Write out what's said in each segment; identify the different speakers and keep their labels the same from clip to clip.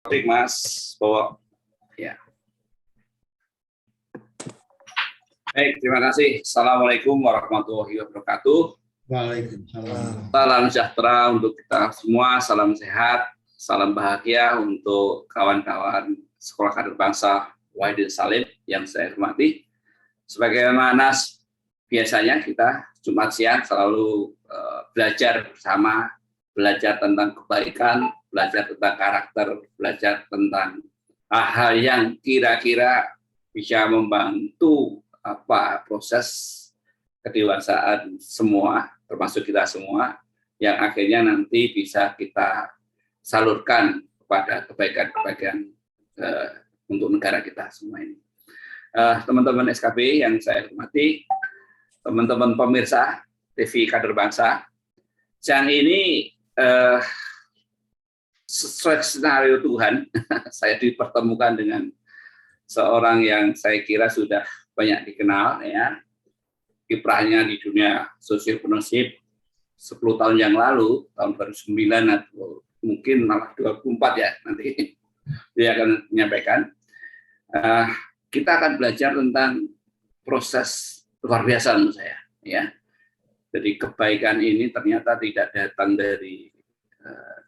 Speaker 1: Baik, Mas Bowo. Ya. Baik, terima kasih. Assalamualaikum warahmatullahi wabarakatuh.
Speaker 2: Waalaikumsalam.
Speaker 1: Salam sejahtera untuk kita semua, salam sehat, salam bahagia untuk kawan-kawan Sekolah Kader Bangsa Wahidin Salim yang saya hormati. Sebagaimana biasanya kita Jumat siang selalu belajar bersama, belajar tentang kebaikan, belajar tentang karakter, belajar tentang hal-hal yang kira-kira bisa membantu proses kedewasaan semua, termasuk kita semua, yang akhirnya nanti bisa kita salurkan kepada kebaikan-kebaikan untuk negara kita semua ini. Teman-teman SKB yang saya hormati, teman-teman pemirsa TV Kader Bangsa, siang ini sesuai skenario Tuhan, saya dipertemukan dengan seorang yang saya kira sudah banyak dikenal, ya, kiprahnya di dunia sosioekonomik 10 tahun yang lalu, tahun 2009 atau mungkin malah 24 ya, nanti dia akan menyampaikan. Kita akan belajar tentang proses luar biasa menurut saya, ya. Jadi kebaikan ini ternyata tidak datang dari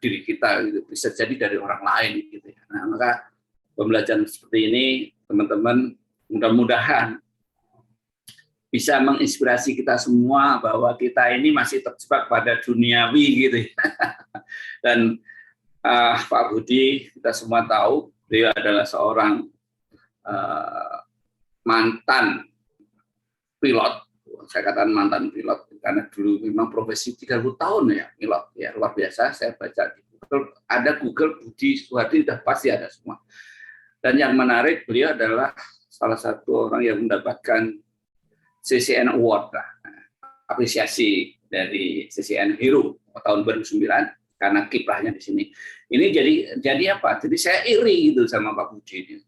Speaker 1: diri kita, gitu. Bisa jadi dari orang lain, gitu ya. Nah, maka pembelajaran seperti ini, teman-teman, mudah-mudahan bisa menginspirasi kita semua bahwa kita ini masih terjebak pada duniawi, gitu ya. Dan Pak Budi, kita semua tahu, dia adalah seorang mantan pilot. Saya katakan mantan pilot karena dulu memang profesi 30 tahun ya pilot, ya luar biasa. Saya baca di Google, ada Google Budi Suhardi, sudah pasti ada semua. Dan yang menarik, beliau adalah salah satu orang yang mendapatkan CCN Award, apresiasi dari CCN Hero tahun 2009 karena kiprahnya di sini. Ini jadi apa? Jadi saya iri gitu sama Pak Budi ini.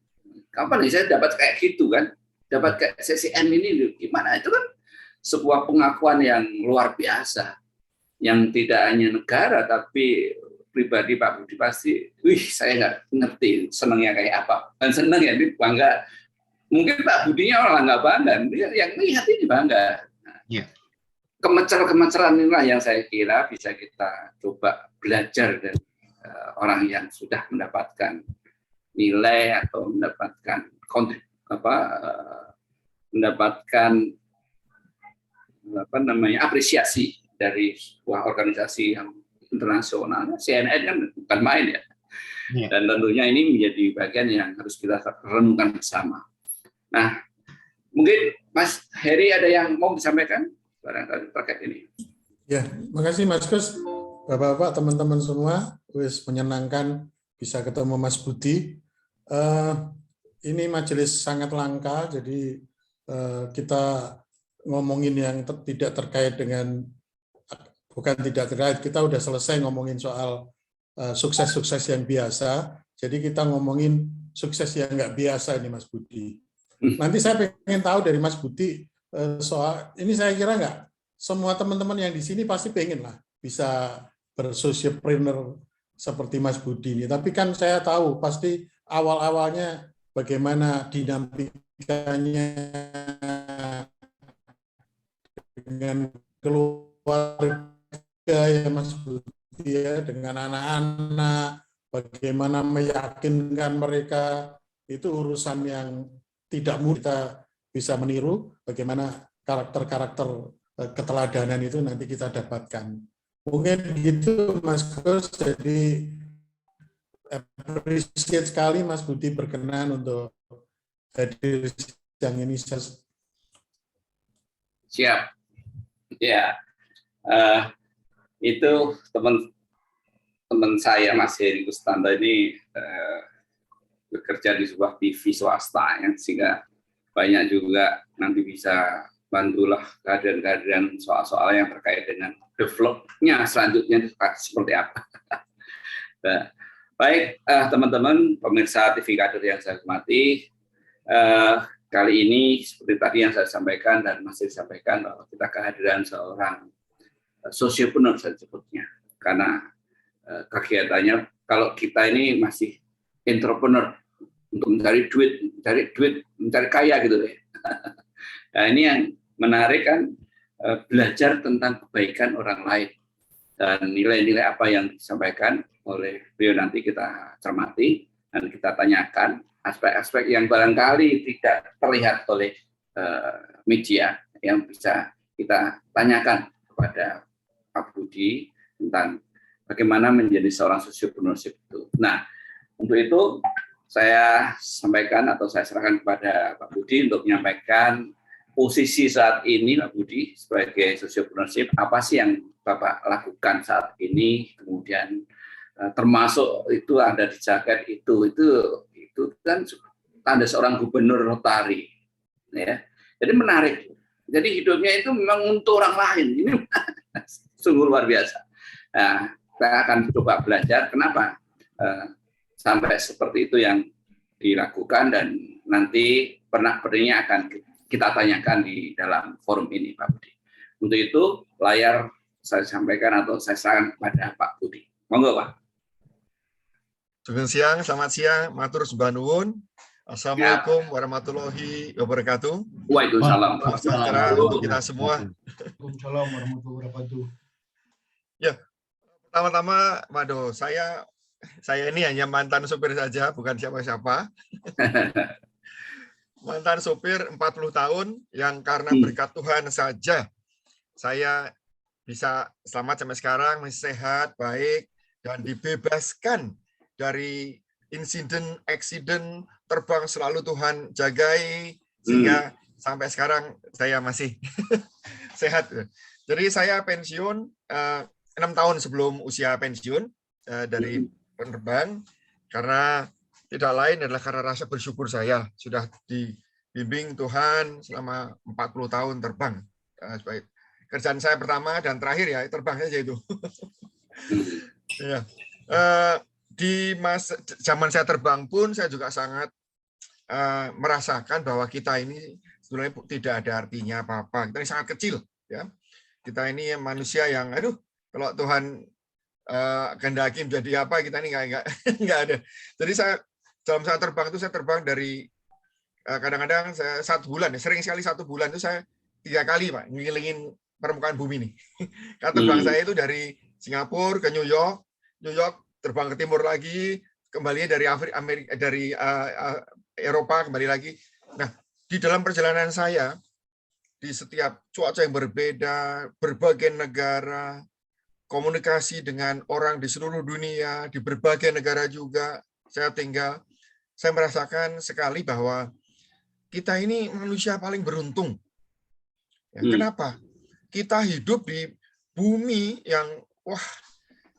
Speaker 1: Kapan nih saya dapat kayak gitu kan? Dapat kayak CCN ini gimana? Itu kan sebuah pengakuan yang luar biasa, yang tidak hanya negara tapi pribadi Pak Budi pasti, saya nggak ngerti senangnya kayak apa. Dan senang ya, ini bangga. Mungkin Pak Budinya orang nggak bangga, dia yang lihat ini bangga. Nah, kemecer-kemeceran inilah yang saya kira bisa kita coba belajar dari orang yang sudah mendapatkan nilai atau mendapatkan apresiasi dari sebuah organisasi yang internasional. CNN kan bukan main ya. Dan tentunya ini menjadi bagian yang harus kita renungkan bersama. Nah, mungkin Mas Heri ada yang mau disampaikan barangkali terkait ini.
Speaker 2: Ya, makasih Mas Gus, Bapak-bapak, teman-teman semua, menyenangkan bisa ketemu Mas Budi. Ini majelis sangat langka, jadi kita ngomongin yang tidak terkait dengan, bukan tidak terkait, kita udah selesai ngomongin soal sukses-sukses yang biasa, jadi kita ngomongin sukses yang nggak biasa ini Mas Budi. Nanti saya pengen tahu dari Mas Budi soal ini, saya kira nggak semua teman-teman yang di sini pasti pengen lah bisa bersosiopreneur seperti Mas Budi ini. Tapi kan saya tahu pasti awal-awalnya bagaimana dinamikanya dengan keluarga ya Mas Budi ya, dengan anak-anak, bagaimana meyakinkan mereka, itu urusan yang tidak mudah. Kita bisa meniru bagaimana karakter-karakter keteladanan itu nanti kita dapatkan. Mungkin gitu Mas Gus, jadi appreciate sekali Mas Budi berkenan untuk hadir siang ini.
Speaker 1: Siap. Ya, itu teman saya Mas Heri Kustanta ini bekerja di sebuah TV swasta, ya, sehingga banyak juga nanti bisa bantulah kehadiran-kehadiran soal-soal yang terkait dengan developnya selanjutnya seperti apa. Baik, teman-teman pemirsa TV Kader yang saya hormati, kali ini seperti tadi yang saya sampaikan dan masih disampaikan bahwa kita kehadiran seorang sosiopreneur saya sebutnya, karena kegiatannya kalau kita ini masih entrepreneur untuk mencari duit, mencari kaya gitu deh. Nah, ini yang menarik kan, belajar tentang kebaikan orang lain dan nilai-nilai apa yang disampaikan oleh beliau nanti kita cermati dan kita tanyakan aspek-aspek yang barangkali tidak terlihat oleh media yang bisa kita tanyakan kepada Pak Budi tentang bagaimana menjadi seorang sosiopreneurship itu. Nah, untuk itu saya sampaikan atau saya serahkan kepada Pak Budi untuk menyampaikan posisi saat ini, Pak Budi, sebagai sosiopreneurship, apa sih yang Bapak lakukan saat ini, kemudian termasuk itu ada di jaket itu kan tanda seorang gubernur Rotary, ya. Jadi menarik. Jadi hidupnya itu memang untuk orang lain. Ini sungguh luar biasa. Nah, saya akan coba belajar kenapa sampai seperti itu yang dilakukan dan nanti pernah-pernahnya akan kita tanyakan di dalam forum ini, Pak Budi. Untuk itu layar saya sampaikan atau saya serahkan kepada Pak Budi. Monggo, Pak.
Speaker 3: Selamat siang, matur sembah nuwun. Assalamualaikum warahmatullahi wabarakatuh.
Speaker 1: Waalaikumsalam.
Speaker 3: Sejahtera untuk kita semua.
Speaker 4: Waalaikumsalam warahmatullahi wabarakatuh.
Speaker 3: Ya, pertama-tama, Mado, saya ini hanya mantan sopir saja, bukan siapa-siapa. Mantan sopir 40 tahun yang karena berkat Tuhan saja saya bisa selamat sampai sekarang, masih sehat, baik, dan dibebaskan dari insiden, accident, terbang selalu Tuhan jagai, sehingga sampai sekarang saya masih sehat. Jadi saya pensiun 6 tahun sebelum usia pensiun dari penerbang, karena tidak lain adalah karena rasa bersyukur saya sudah dibimbing Tuhan selama 40 tahun terbang. Kerjaan saya pertama dan terakhir ya terbang saja itu. Ya. Di masa zaman saya terbang pun saya juga sangat merasakan bahwa kita ini sebenarnya tidak ada artinya apa-apa. Kita ini sangat kecil, ya. Kita ini manusia yang, aduh, kalau Tuhan kehendaki menjadi apa, kita ini nggak ada. Jadi dalam saat terbang itu saya terbang dari kadang-kadang 1 bulan, sering sekali 1 bulan itu saya 3 kali, Pak, ngelilingin permukaan bumi ini. Karena terbang saya itu dari Singapura ke New York terbang ke timur lagi, kembali dari Eropa kembali lagi. Nah, di dalam perjalanan saya di setiap cuaca yang berbeda, berbagai negara, komunikasi dengan orang di seluruh dunia, di berbagai negara juga saya tinggal, saya merasakan sekali bahwa kita ini manusia paling beruntung. Ya, kenapa? Kita hidup di bumi yang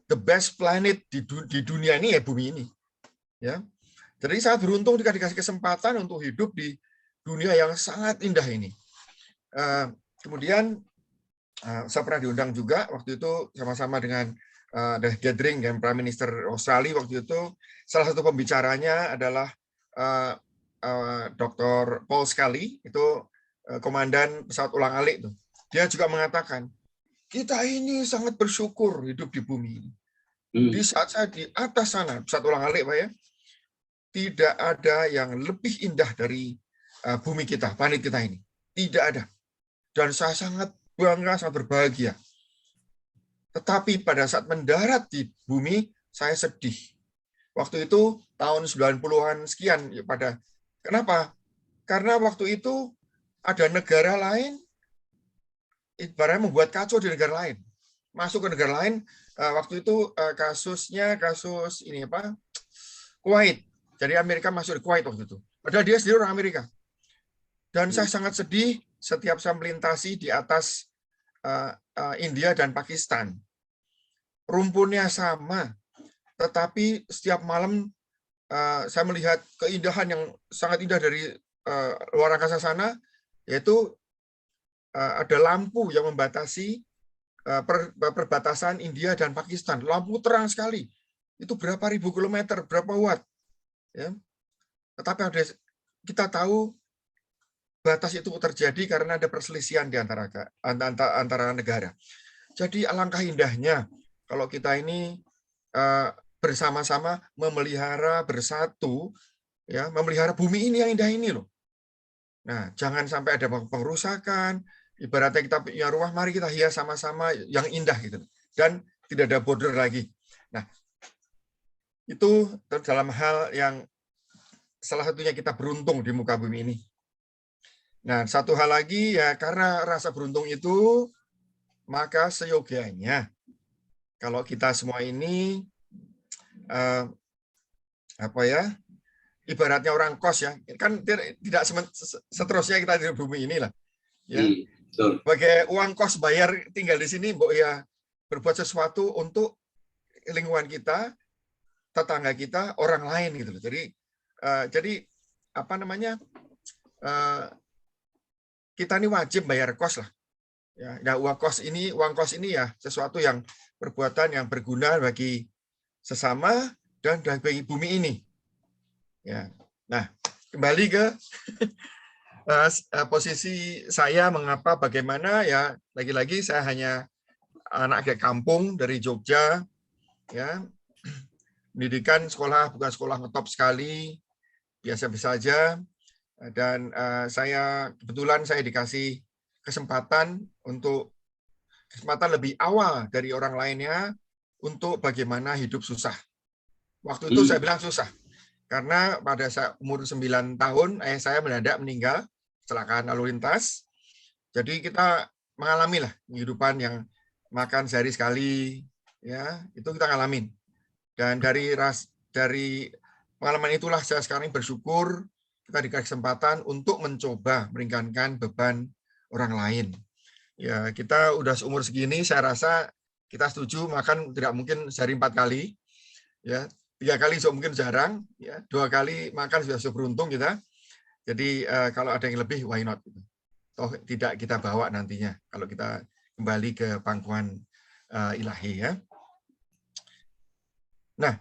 Speaker 3: the best planet di dunia ini ya bumi ini. Ya. Jadi sangat beruntung jika dikasih kesempatan untuk hidup di dunia yang sangat indah ini. Kemudian saya pernah diundang juga waktu itu sama-sama dengan the gathering dengan Prime Minister Australia waktu itu. Salah satu pembicaranya adalah Dr. Paul Scully, itu komandan pesawat ulang-alik itu. Dia juga mengatakan, kita ini sangat bersyukur hidup di bumi ini. Di saat saya di atas sana, pesawat ulang-alik, Pak, ya, tidak ada yang lebih indah dari bumi kita, planet kita ini. Tidak ada. Dan saya sangat bangga, sangat berbahagia. Tetapi pada saat mendarat di bumi, saya sedih. Waktu itu tahun 90-an sekian. Kenapa? Karena waktu itu ada negara lain ibaratnya membuat kacau di negara lain. Masuk ke negara lain, waktu itu kasus ini Kuwait. Jadi Amerika masuk di Kuwait waktu itu. Padahal dia sendiri orang Amerika. Dan saya sangat sedih setiap saya melintasi di atas India dan Pakistan. Rumpunnya sama, tetapi setiap malam saya melihat keindahan yang sangat indah dari luar angkasa sana, yaitu ada lampu yang membatasi perbatasan India dan Pakistan. Lampu terang sekali. Itu berapa ribu kilometer, berapa watt. Ya. Tetapi kita tahu batas itu terjadi karena ada perselisihan di antara negara. Jadi alangkah indahnya kalau kita ini bersama-sama memelihara bersatu, ya, memelihara bumi ini yang indah ini loh. Nah, jangan sampai ada pengerusakan. Ibaratnya kita punya rumah, mari kita hias sama-sama yang indah gitu. Dan tidak ada border lagi. Nah, itu dalam hal yang salah satunya kita beruntung di muka bumi ini. Nah, satu hal lagi ya, karena rasa beruntung itu, maka seyogianya kalau kita semua ini ibaratnya orang kos ya, kan tidak seterusnya kita di bumi inilah. Ya. Sebagai uang kos bayar tinggal di sini, Mbok ya berbuat sesuatu untuk lingkungan kita, tetangga kita, orang lain gitu loh. Jadi apa namanya? Kita ini wajib bayar kos lah. Ya, nah, uang kos ini ya sesuatu yang perbuatan yang berguna bagi sesama dan bagi bumi ini. Ya. Nah, kembali ke posisi saya mengapa bagaimana ya, lagi-lagi saya hanya anak kayak kampung dari Jogja, ya, pendidikan sekolah bukan sekolah ngetop sekali, biasa-biasa aja, dan kebetulan saya dikasih kesempatan lebih awal dari orang lainnya untuk bagaimana hidup susah. Waktu itu saya bilang susah. Karena pada saat umur 9 tahun, ayah saya mendadak meninggal, kecelakaan lalu lintas. Jadi kita mengalami lah kehidupan yang makan sehari sekali, ya itu kita ngalamin. Dan dari pengalaman itulah saya sekarang bersyukur kita dikasih kesempatan untuk mencoba meringankan beban orang lain. Ya kita udah seumur segini, saya rasa kita setuju makan tidak mungkin sehari 4 kali, ya. 3 kali so mungkin jarang, ya 2 kali makan sudah beruntung kita. Jadi kalau ada yang lebih, why not? Toh tidak kita bawa nantinya kalau kita kembali ke pangkuan ilahi ya. Nah,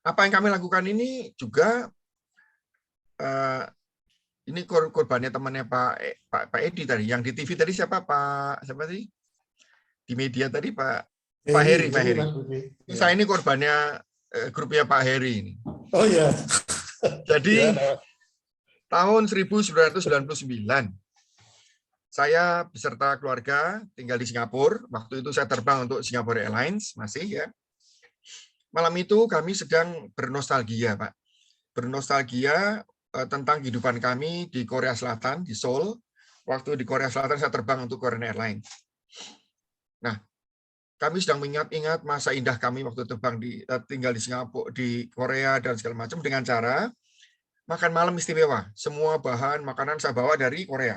Speaker 3: apa yang kami lakukan ini juga ini korbannya temannya Pak Edi tadi, yang di TV tadi siapa sih? Di media tadi Pak Heri. Saya ini korbannya grupnya Pak Heri ini.
Speaker 2: Oh ya.
Speaker 3: Jadi tahun 1999 saya beserta keluarga tinggal di Singapura. Waktu itu saya terbang untuk Singapore Airlines masih ya. Malam itu kami sedang bernostalgia, Pak. Bernostalgia tentang kehidupan kami di Korea Selatan, di Seoul. Waktu di Korea Selatan saya terbang untuk Korean Airlines. Nah, kami sedang mengingat-ingat masa indah kami waktu tinggal di Singapura, di Korea dan segala macam dengan cara makan malam istimewa. Semua bahan makanan saya bawa dari Korea.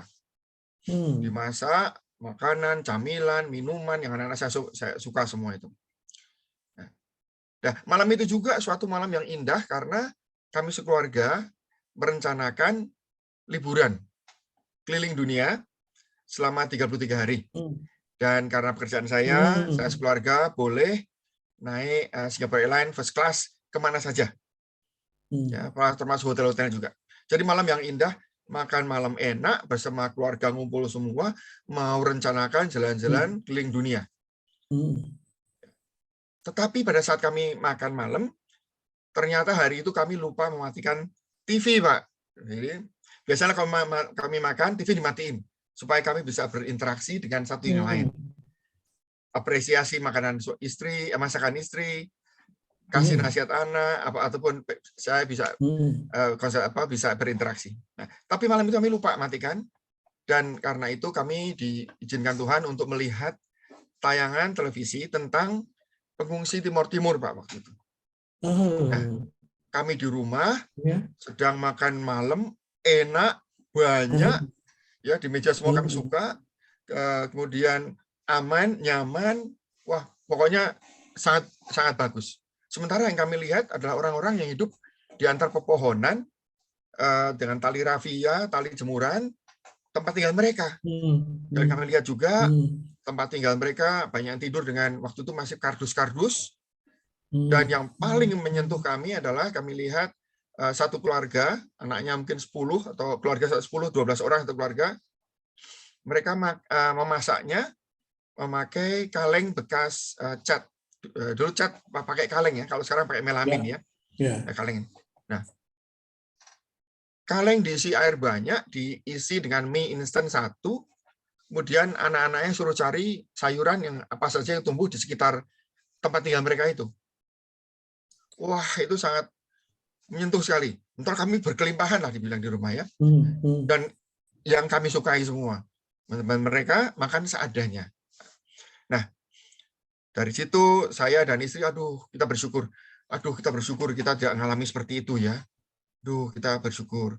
Speaker 3: Dimasak, makanan, camilan, minuman yang anak-anak saya suka semua itu. Nah, malam itu juga suatu malam yang indah karena kami sekeluarga merencanakan liburan keliling dunia selama 33 hari. Dan karena pekerjaan saya sekeluarga boleh naik Singapore Airlines first class kemana saja, ya, termasuk hotel-hotel juga. Jadi malam yang indah, makan malam enak bersama keluarga ngumpul semua, mau rencanakan jalan-jalan keliling dunia. Tetapi pada saat kami makan malam, ternyata hari itu kami lupa mematikan TV, Pak. Jadi biasanya kalau kami makan, TV dimatiin supaya kami bisa berinteraksi dengan satu yang lain. Apresiasi makanan istri, masakan istri, kasih nasihat anak, ataupun saya bisa bisa berinteraksi. Nah, tapi malam itu kami lupa matikan, dan karena itu kami diizinkan Tuhan untuk melihat tayangan televisi tentang pengungsi Timur Timur, Pak, waktu itu. Nah, kami di rumah sedang makan malam, enak, banyak. Ya, di meja semua kami suka, kemudian aman, nyaman, wah pokoknya sangat sangat bagus. Sementara yang kami lihat adalah orang-orang yang hidup di antara pepohonan dengan tali rafia, tali jemuran, tempat tinggal mereka. Dan kami lihat juga tempat tinggal mereka banyak yang tidur dengan waktu itu masih kardus-kardus. Dan yang paling menyentuh kami adalah kami lihat satu keluarga, anaknya mungkin 10 atau keluarga 10-12 orang satu keluarga, mereka memasaknya memakai kaleng bekas cat dulu cat pakai kaleng ya, kalau sekarang pakai melamin ya. Kaleng. Nah, kaleng diisi air banyak, diisi dengan mie instan 1, kemudian anak-anaknya suruh cari sayuran yang apa saja yang tumbuh di sekitar tempat tinggal mereka itu. Wah, itu sangat menyentuh sekali. Ntar kami berkelimpahan lah dibilang di rumah ya. Dan yang kami sukai semua. Mereka makan seadanya. Nah, dari situ saya dan istri, kita bersyukur. Kita bersyukur kita tidak mengalami seperti itu ya. Kita bersyukur.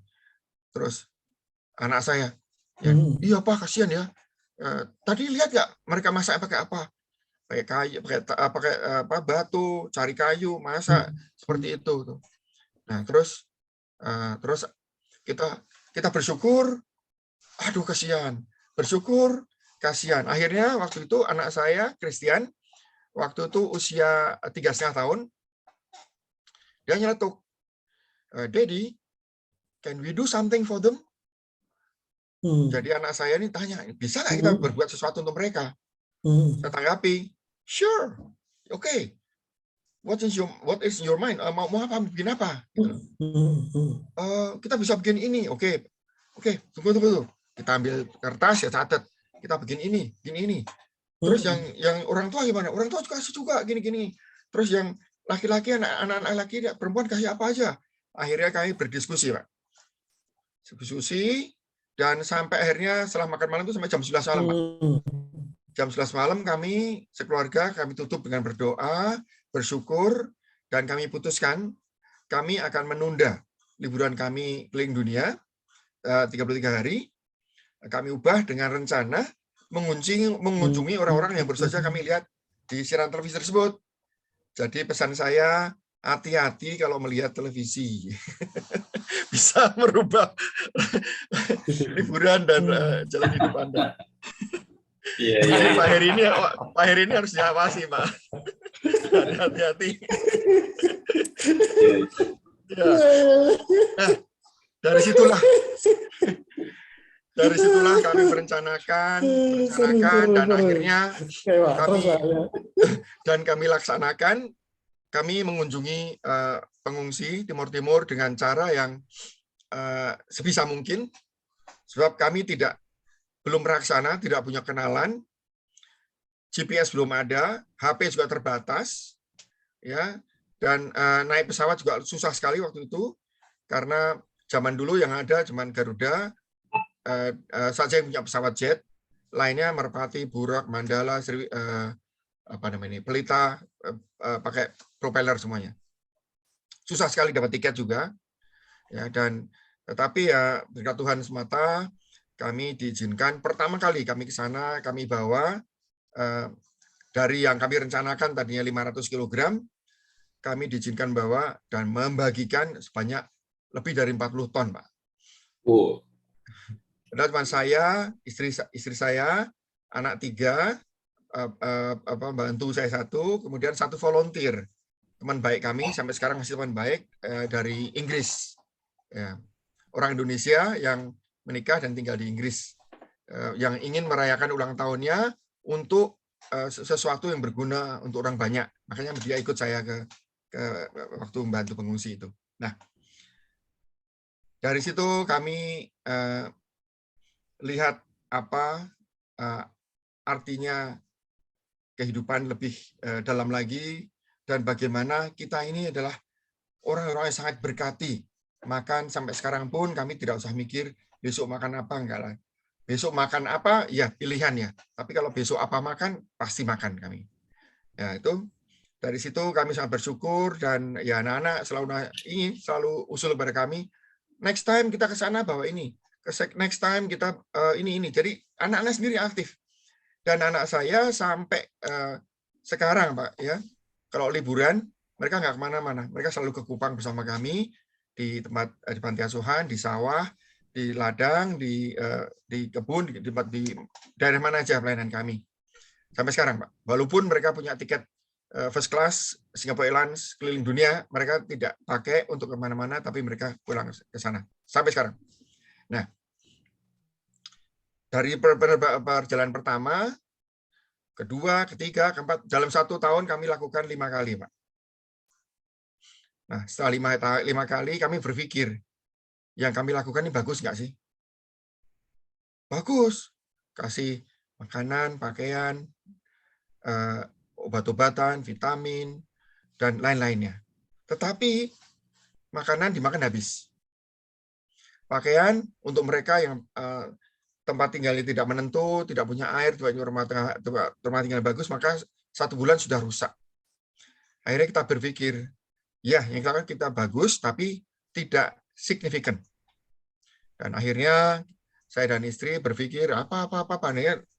Speaker 3: Terus anak saya, iya Pak, kasihan ya. Tadi lihat nggak mereka masak pakai apa? Pakai kayu, pakai batu, cari kayu, masak seperti itu. Nah, terus kita bersyukur. Kasihan. Bersyukur, kasihan. Akhirnya waktu itu anak saya Christian, waktu itu usia 3,5 tahun, dia nyeletuk, Daddy, can we do something for them? Jadi anak saya ini tanya, bisa nggak kita berbuat sesuatu untuk mereka? Saya tanggapi, sure, okay. What is your mind? Mau apa? Bikin apa? Kita bisa bikin ini. Oke, tunggu. Kita ambil kertas ya, catat. Kita bikin ini. Terus yang orang tua gimana? Orang tua juga gini. Terus yang laki-laki, anak-anak laki, perempuan kasih apa aja? Akhirnya kami berdiskusi, Pak. Diskusi, dan sampai akhirnya setelah makan malam itu sampai jam 11 malam, Pak. Jam 11 malam kami sekeluarga, kami tutup dengan berdoa, bersyukur, dan kami putuskan kami akan menunda liburan kami keliling dunia 33 hari. Kami ubah dengan rencana mengunjungi orang-orang yang baru saja kami lihat di siaran televisi tersebut. Jadi pesan saya, hati-hati kalau melihat televisi. Bisa merubah liburan dan jalan hidup Anda. Jadi Pak Heri ini harus diawasi, Pak. Hati-hati. Nah, dari situlah kami merencanakan dan akhirnya kami laksanakan. Kami mengunjungi pengungsi Timur Timur dengan cara yang sebisa mungkin, sebab kami belum meraksana, tidak punya kenalan, GPS belum ada, HP juga terbatas, ya, dan naik pesawat juga susah sekali waktu itu, karena zaman dulu yang ada cuma Garuda saja yang punya pesawat jet, lainnya Merpati, Buraq, Mandala, Pelita, pakai propeller semuanya. Susah sekali dapat tiket juga, ya, tetapi ya berkat Tuhan semata kami diizinkan. Pertama kali kami ke sana, kami bawa dari yang kami rencanakan tadinya 500 kg, kami diizinkan bawa dan membagikan sebanyak lebih dari 40 ton, Pak. Padahal cuma saya, istri saya, anak 3, bantu saya 1, kemudian 1 volunteer, teman baik kami sampai sekarang masih teman baik dari Inggris, ya, orang Indonesia yang menikah dan tinggal di Inggris, yang ingin merayakan ulang tahunnya untuk sesuatu yang berguna untuk orang banyak. Makanya dia ikut saya ke waktu membantu pengungsi itu. Nah, dari situ kami lihat apa artinya kehidupan lebih dalam lagi, dan bagaimana kita ini adalah orang-orang yang sangat berkati. Makan sampai sekarang pun kami tidak usah mikir besok makan apa, enggak lah. Besok makan apa, ya pilihan ya. Tapi kalau besok apa makan, pasti makan kami. Ya, itu dari situ kami sangat bersyukur, dan ya anak-anak selalu usul kepada kami, next time kita ke sana bawa ini, next time kita ini. Jadi anak-anak sendiri aktif. Dan anak saya sampai sekarang, Pak, ya, kalau liburan mereka nggak kemana-mana, mereka selalu ke Kupang bersama kami, di tempat di panti asuhan, di sawah, di ladang, di kebun, di daerah mana aja pelayanan kami sampai sekarang, Pak. Walaupun mereka punya tiket first class Singapore Airlines keliling dunia, mereka tidak pakai untuk kemana-mana, tapi mereka pulang ke sana sampai sekarang. Nah, dari perjalanan pertama kedua, ketiga, keempat. Dalam 1 tahun kami lakukan 5 kali, Pak. Nah, setelah 5 kali kami berpikir, yang kami lakukan ini bagus nggak sih? Bagus. Kasih makanan, pakaian, obat-obatan, vitamin, dan lain-lainnya. Tetapi makanan dimakan habis. Pakaian untuk mereka yang tempat tinggalnya tidak menentu, tidak punya air, tidak punya rumah tinggal bagus, maka 1 bulan sudah rusak. Akhirnya kita berpikir, ya yang kita bagus, tapi tidak signifikan. Dan akhirnya saya dan istri berpikir, apa.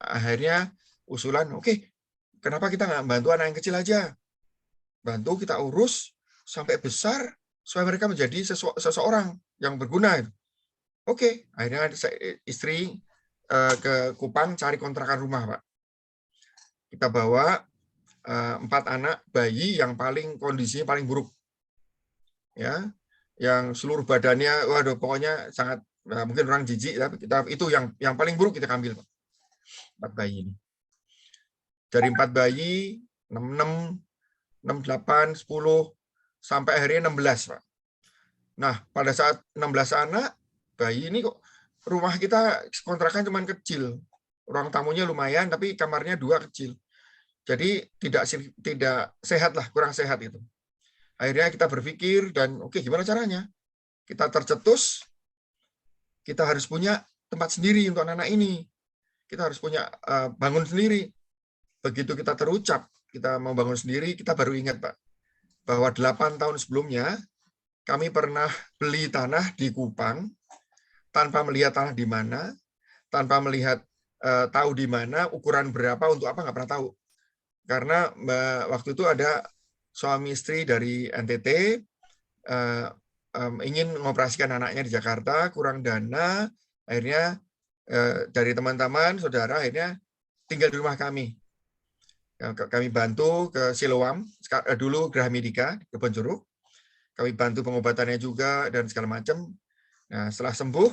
Speaker 3: Akhirnya usulan, oke, kenapa kita nggak bantu anak yang kecil aja? Bantu kita urus sampai besar, supaya mereka menjadi seseorang yang berguna. Oke, akhirnya istri ke Kupang cari kontrakan rumah, Pak. Kita bawa 4 anak bayi yang kondisinya paling buruk, ya, yang seluruh badannya, waduh, pokoknya sangat mungkin orang jijik, tapi itu yang paling buruk kita ambil, Pak. 4 bayi ini. Dari 4 bayi, 6, 8, 10, sampai akhirnya 16, Pak. Nah, pada saat 16 anak bayi ini kok rumah kita kontrakan cuma kecil. Ruang tamunya lumayan, tapi kamarnya 2 kecil. Jadi tidak sehat lah, kurang sehat itu. Akhirnya kita berpikir dan oke, gimana caranya? Kita tercetus, kita harus punya tempat sendiri untuk anak-anak ini. Kita harus punya bangun sendiri. Begitu kita terucap, kita mau bangun sendiri, kita baru ingat, Pak, bahwa 8 tahun sebelumnya kami pernah beli tanah di Kupang tanpa melihat tanah di mana, tanpa melihat tahu di mana, ukuran berapa, untuk apa, nggak pernah tahu. Karena waktu itu ada suami istri dari NTT ingin mengoperasikan anaknya di Jakarta, kurang dana, akhirnya dari teman-teman, saudara, akhirnya tinggal di rumah kami. Kami bantu ke Siloam, dulu Graha Medika, di Kebonjeruk. Kami bantu pengobatannya juga, dan segala macam. Nah, setelah sembuh,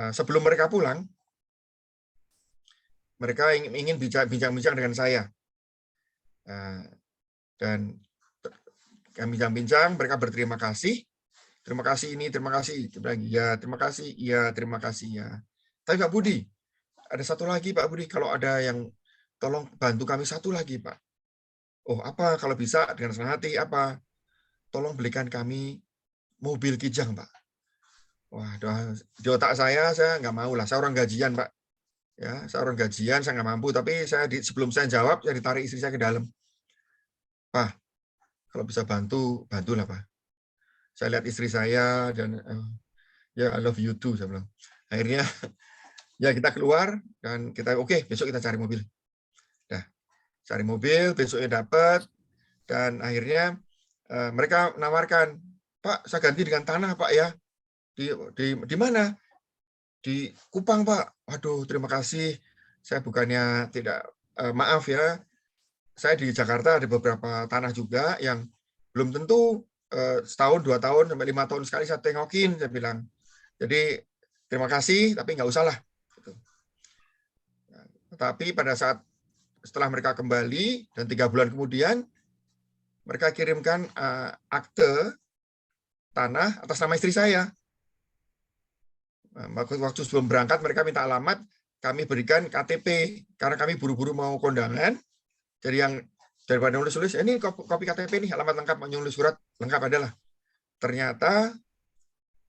Speaker 3: sebelum mereka pulang, mereka ingin bincang-bincang dengan saya. Dan kami bincang, mereka berterima kasih. Terima kasih ini, terima kasih. Ya, terima kasih. Iya, terima kasih ya. Tapi Pak Budi, ada satu lagi Pak Budi, kalau ada yang tolong bantu kami satu lagi, Pak. Oh, apa kalau bisa dengan senang hati, apa? Tolong belikan kami mobil Kijang, Pak. Wah, di otak saya nggak mau lah. Saya orang gajian, Pak. Ya, saya orang gajian, saya nggak mampu. Tapi sebelum saya jawab, saya ditarik istri saya ke dalam. Pak, kalau bisa bantu, bantulah, Pak. Saya lihat istri saya dan ya I love you too, saya bilang. Akhirnya ya kita keluar dan kita oke, besok kita cari mobil. Dah, cari mobil, besoknya dapat, dan akhirnya mereka menawarkan, Pak, saya ganti dengan tanah, Pak ya. Di mana? Di Kupang, Pak. Waduh, terima kasih. Saya bukannya tidak maaf ya. Saya di Jakarta ada beberapa tanah juga yang belum tentu setahun, 2 tahun, sampai 5 tahun sekali saya tengokin, saya bilang. Jadi terima kasih, tapi nggak usah lah. Tapi pada saat setelah mereka kembali dan 3 bulan kemudian, mereka kirimkan akte tanah atas nama istri saya. Waktu sebelum berangkat mereka minta alamat, kami berikan KTP karena kami buru-buru mau kondangan. Jadi yang daripada nulis-nulis, ini kopi KTP nih, alamat lengkap, mau nulis surat lengkap adalah. Ternyata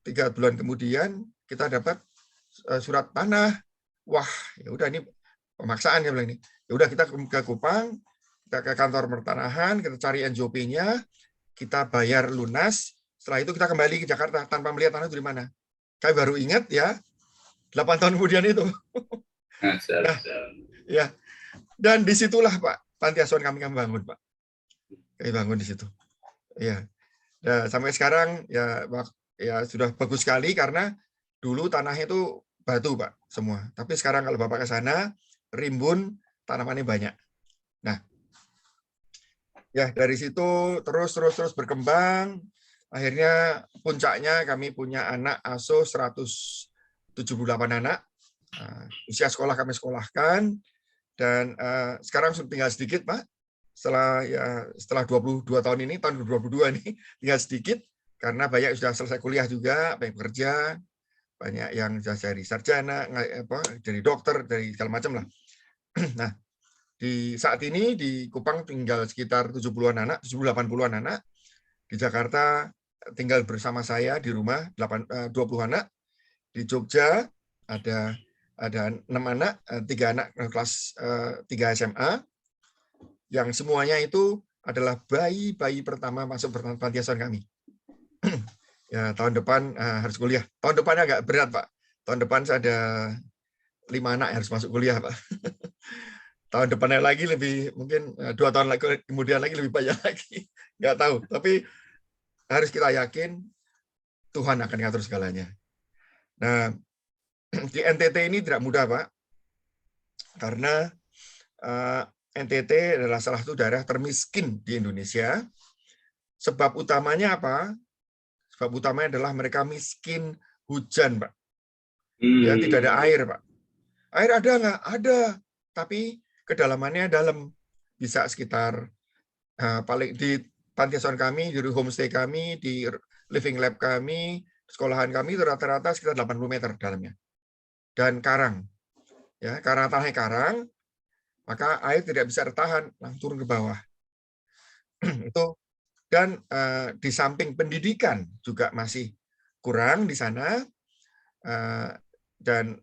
Speaker 3: 3 bulan kemudian kita dapat surat tanah. Wah, ya udah ini pemaksaan, ya bilang ini. Ya udah kita ke Kupang, kita ke kantor pertanahan, kita cari NJOP-nya, kita bayar lunas. Setelah itu kita kembali ke Jakarta tanpa melihat tanah itu di mana. Kami baru ingat ya 8 tahun kemudian itu. Nah, ya. Dan disitulah Pak, panti asuhan kami bangun, Pak. Kami bangun di situ. Ya. Nah, sampai sekarang ya sudah bagus sekali karena dulu tanahnya itu batu, Pak, semua. Tapi sekarang kalau Bapak ke sana, rimbun, tanamannya banyak. Nah, ya dari situ terus berkembang. Akhirnya puncaknya kami punya anak asuh 178 anak. Usia sekolah kami sekolahkan. Dan sekarang sudah tinggal sedikit, Pak. Setelah 22 tahun ini, tahun 2022 ini tinggal sedikit karena banyak sudah selesai kuliah juga, banyak bekerja, banyak yang sudah jadi sarjana, jadi dokter, dari segala macam lah. Nah, di saat ini di Kupang tinggal sekitar 70-an anak, 70-80-an anak. Di Jakarta tinggal bersama saya di rumah 20 anak. Di Jogja ada 6 anak, 3 anak kelas 3 SMA, yang semuanya itu adalah bayi-bayi pertama masuk panti asuhan kami. Ya, tahun depan harus kuliah. Tahun depannya agak berat, Pak. Tahun depan saya ada 5 anak yang harus masuk kuliah, Pak. Tahun depannya lagi mungkin 2 tahun lagi, kemudian lagi lebih banyak lagi. Nggak tahu. Tapi harus kita yakin Tuhan akan ngatur segalanya. Nah, di NTT ini tidak mudah, Pak. Karena NTT adalah salah satu daerah termiskin di Indonesia. Sebab utamanya apa? Sebab utamanya adalah mereka miskin hujan, Pak. Ya, tidak ada air, Pak. Air ada nggak? Ada. Tapi kedalamannya dalam. Bisa sekitar, paling di panti asuhan kami, di homestay kami, di living lab kami, sekolahan kami itu rata-rata sekitar 80 meter dalamnya. Dan karang. Ya, karena tanahnya karang, maka air tidak bisa bertahan, langsung turun ke bawah. Itu. Dan di samping pendidikan juga masih kurang di sana, dan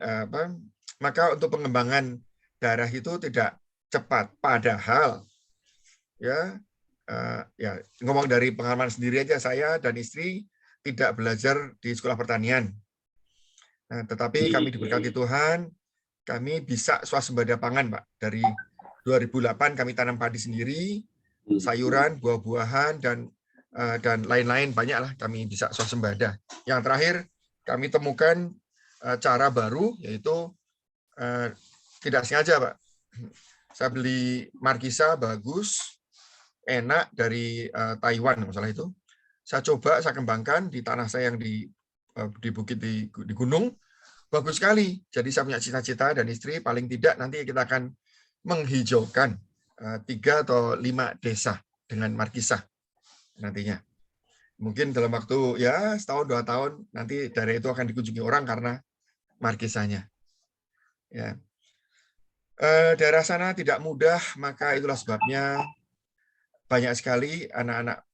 Speaker 3: maka untuk pengembangan daerah itu tidak cepat. Padahal ya ngomong dari pengalaman sendiri aja, saya dan istri tidak belajar di sekolah pertanian. Nah, tetapi kami diberkati Tuhan, kami bisa swasembada pangan, Pak. Dari 2008 kami tanam padi sendiri, sayuran, buah-buahan, dan lain-lain, banyaklah kami bisa swasembada. Yang terakhir kami temukan cara baru, yaitu tidak sengaja, Pak. Saya beli markisa bagus, enak, dari Taiwan masalah itu. Saya coba, saya kembangkan di tanah saya yang di bukit, di gunung, bagus sekali. Jadi saya punya cita-cita dan istri, paling tidak nanti kita akan menghijaukan 3 atau 5 desa dengan markisa nantinya. Mungkin dalam waktu ya setahun 2 tahun nanti daerah itu akan dikunjungi orang karena markisanya. Ya. Daerah sana tidak mudah, maka itulah sebabnya banyak sekali anak-anak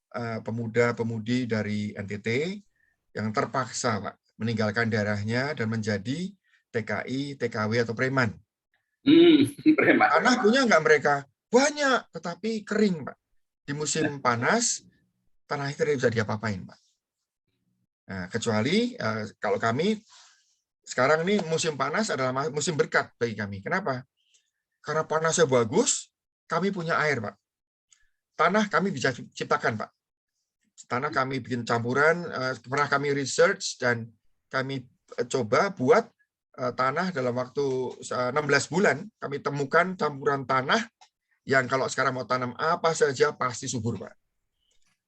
Speaker 3: pemuda-pemudi dari NTT yang terpaksa, Pak, meninggalkan daerahnya dan menjadi TKI, TKW atau preman. Tanah punya nggak mereka? Banyak, tetapi kering, Pak. Di musim panas, tanah itu tidak bisa diapa-apain, Pak. Nah, kecuali kalau kami, sekarang ini musim panas adalah musim berkat bagi kami. Kenapa? Karena panasnya bagus, kami punya air, Pak. Tanah kami bisa ciptakan, Pak. Tanah kami bikin campuran, pernah kami research, dan kami coba buat tanah dalam waktu 16 bulan, kami temukan campuran tanah yang kalau sekarang mau tanam apa saja pasti subur, Pak.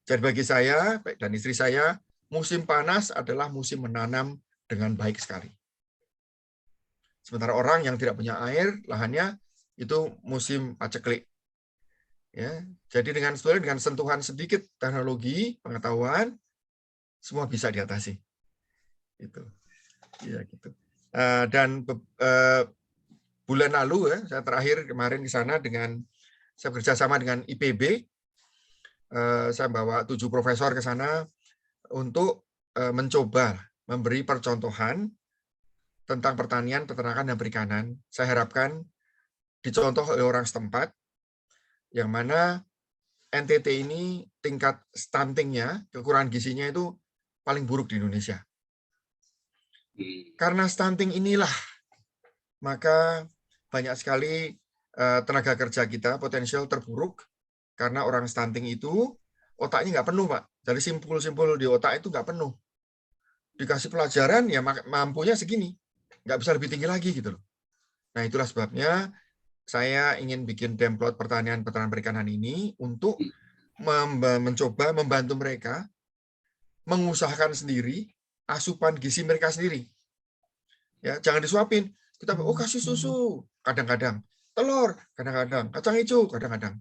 Speaker 3: Jadi bagi saya dan istri saya, musim panas adalah musim menanam dengan baik sekali. Sementara orang yang tidak punya air, lahannya itu musim paceklik. Ya, jadi dengan sentuhan sedikit teknologi, pengetahuan, semua bisa diatasi. Itu. Ya, gitu. Dan bulan lalu, ya, saya terakhir kemarin di sana saya bekerjasama dengan IPB. Saya bawa 7 profesor ke sana untuk mencoba memberi percontohan tentang pertanian, peternakan, dan perikanan. Saya harapkan dicontoh oleh orang setempat, yang mana NTT ini tingkat stuntingnya, kekurangan gizinya itu paling buruk di Indonesia. Karena stunting inilah, maka banyak sekali tenaga kerja kita potensial terburuk, karena orang stunting itu otaknya nggak penuh, Pak. Jadi simpul-simpul di otak itu nggak penuh. Dikasih pelajaran, ya mampunya segini. Nggak bisa lebih tinggi lagi, gitu loh. Nah, itulah sebabnya saya ingin bikin template pertanian perikanan ini untuk mencoba membantu mereka mengusahakan sendiri asupan gizi mereka sendiri. Ya, jangan disuapin. Kita kasih susu kadang-kadang. telur kadang-kadang, kacang hijau kadang-kadang.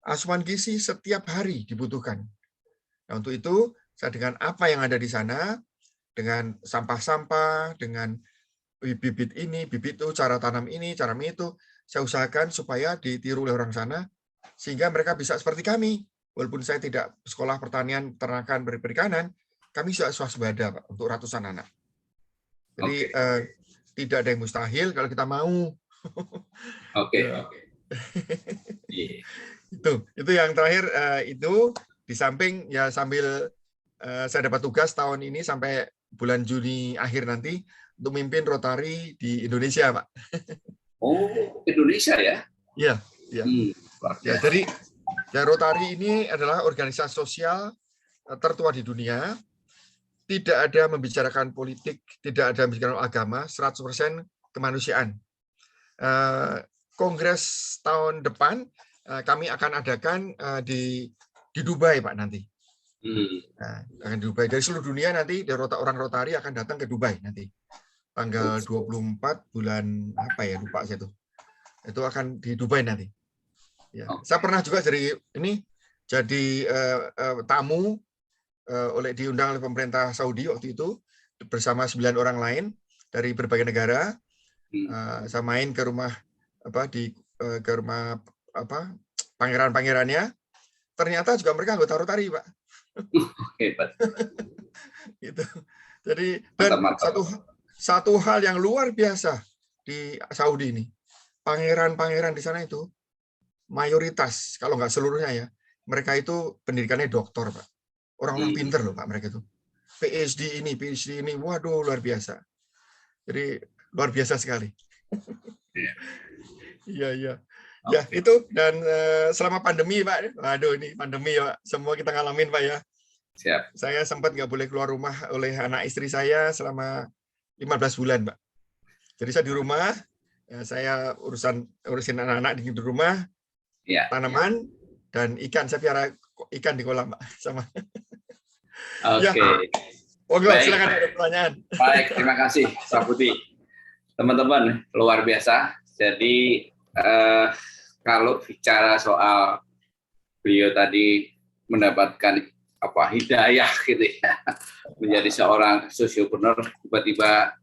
Speaker 3: Asupan gizi setiap hari dibutuhkan. Nah, untuk itu, saya dengan apa yang ada di sana, dengan sampah-sampah, dengan bibit ini, bibit itu, cara tanam ini, cara itu, saya usahakan supaya ditiru oleh orang sana, sehingga mereka bisa seperti kami. Walaupun saya tidak sekolah pertanian, ternakan, perikanan, kami sudah swasembada, Pak, untuk ratusan anak. Jadi tidak ada yang mustahil kalau kita mau. Ya. Itu yang terakhir, itu di samping ya sambil saya dapat tugas tahun ini sampai bulan Juni akhir nanti untuk memimpin Rotary di Indonesia, Pak.
Speaker 1: Oh, Indonesia ya?
Speaker 3: Iya, iya. Ya, jadi ya, Rotary ini adalah organisasi sosial tertua di dunia. Tidak ada membicarakan politik, tidak ada membicarakan agama, 100% kemanusiaan. Kongres tahun depan kami akan adakan di Dubai, Pak, nanti. Nah, akan di Dubai. Dari seluruh dunia nanti orang Rotary akan datang ke Dubai nanti. Tanggal 24 bulan apa ya, lupa saya tuh. Itu akan di Dubai nanti. Ya. Saya pernah juga jadi tamu diundang oleh pemerintah Saudi waktu itu bersama 9 orang lain dari berbagai negara. Saya main ke rumah pangeran-pangerannya. Ternyata juga mereka anggota Rotary, Pak.
Speaker 1: Hebat.
Speaker 3: Gitu. Jadi dan satu hal yang luar biasa di Saudi ini, pangeran-pangeran di sana itu mayoritas, kalau nggak seluruhnya ya, mereka itu pendidikannya doktor, Pak. Orang-orang pinter loh, Pak, mereka itu. PhD ini, waduh, luar biasa. Jadi luar biasa sekali. Iya, iya. Ya, itu. Dan selama pandemi, Pak, waduh, ini pandemi, Pak, semua kita ngalamin, Pak, ya.
Speaker 1: Siap.
Speaker 3: Saya sempat nggak boleh keluar rumah oleh anak istri saya selama 15 bulan, Pak. Jadi saya di rumah, saya urusin anak-anak di rumah,
Speaker 1: ya,
Speaker 3: tanaman, dan ikan. Saya piara ikan di kolam, Pak, sama.
Speaker 1: Oke.
Speaker 3: Ya. Silakan ada pertanyaan.
Speaker 1: Baik, terima kasih, Pak Budi. Teman-teman, luar biasa. Jadi kalau bicara soal beliau tadi mendapatkan hidayah gitu ya, menjadi seorang sosiopreneur, tiba-tiba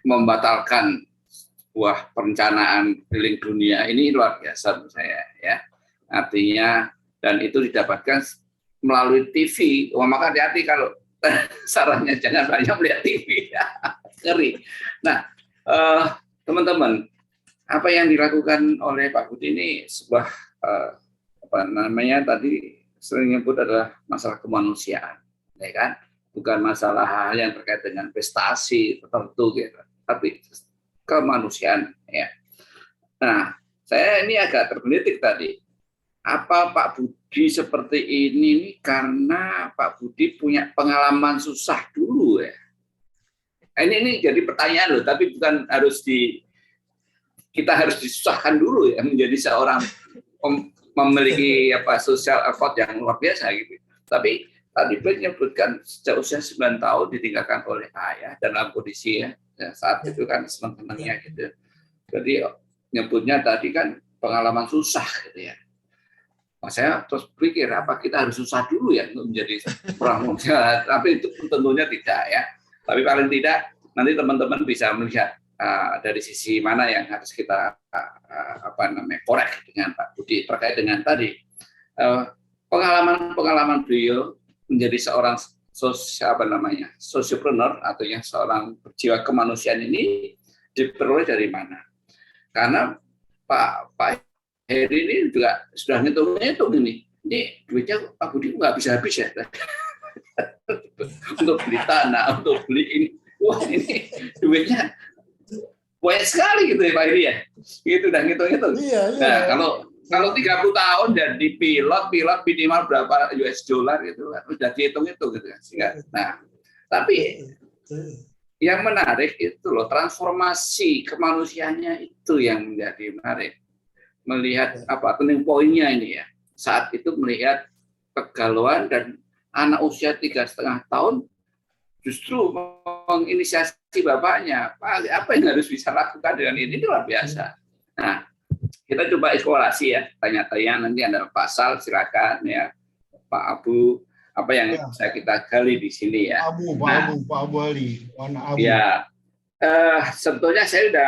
Speaker 1: membatalkan sebuah perencanaan keliling dunia, ini luar biasa menurut saya ya. Artinya, dan itu didapatkan melalui TV. Maka hati-hati kalau sarannya jangan banyak melihat TV ya. Ngeri. Nah, teman-teman, apa yang dilakukan oleh Pak Budi ini sebuah tadi sering nyebut adalah masalah kemanusiaan, ya kan? Bukan masalah hal yang terkait dengan prestasi tertentu gitu, tapi kemanusiaan ya. Nah, saya ini agak tergelitik tadi. Apa Pak Budi seperti ini karena Pak Budi punya pengalaman susah dulu ya? Ini jadi pertanyaan loh, tapi bukan kita harus disusahkan dulu ya menjadi seorang memiliki social effort yang luar biasa gitu. Tapi tadi Beliau menyebutkan sejak usia 9 tahun ditinggalkan oleh ayah dalam kondisi ya saat itu kan senang-senangnya gitu. Jadi nyebutnya tadi kan pengalaman susah gitu ya. Nah, saya terus pikir apa kita harus susah dulu ya untuk menjadi orang muda, tapi itu tentunya tidak ya. Tapi paling tidak nanti teman-teman bisa melihat dari sisi mana yang harus kita korek dengan Pak Budi terkait dengan tadi pengalaman beliau menjadi seorang sosiopreneur atau yang seorang berjiwa kemanusiaan ini diperoleh dari mana? Karena Pak Heri ini juga sudah ngitung ini duitnya Pak Budi nggak habis-habis ya untuk beli tanah, untuk beli ini. Wah, ini duitnya banyak sekali gitu ya Pak Heri ya. Gitu dan ngitung-ngitung.
Speaker 2: Iya.
Speaker 1: Nah, kalau 30 tahun jadi pilot minimal berapa US dollar gitu kan udah dihitung-hitung gitu kan. Nah, tapi yang menarik itu loh transformasi kemanusiaannya itu yang menjadi menarik. Melihat turning point-nya ini ya. Saat itu melihat kegalauan dan anak usia 3,5 tahun justru menginisiasi bapaknya. Pak, apa yang harus bisa lakukan dengan ini luar biasa. Nah, kita coba eksplorasi ya, tanya-tanya, nanti ada Pak Sal, silakan ya, Pak Abu, apa yang bisa kita gali di sini ya.
Speaker 4: Pak Abu Ali, warna abu.
Speaker 1: Ya, sebetulnya saya sudah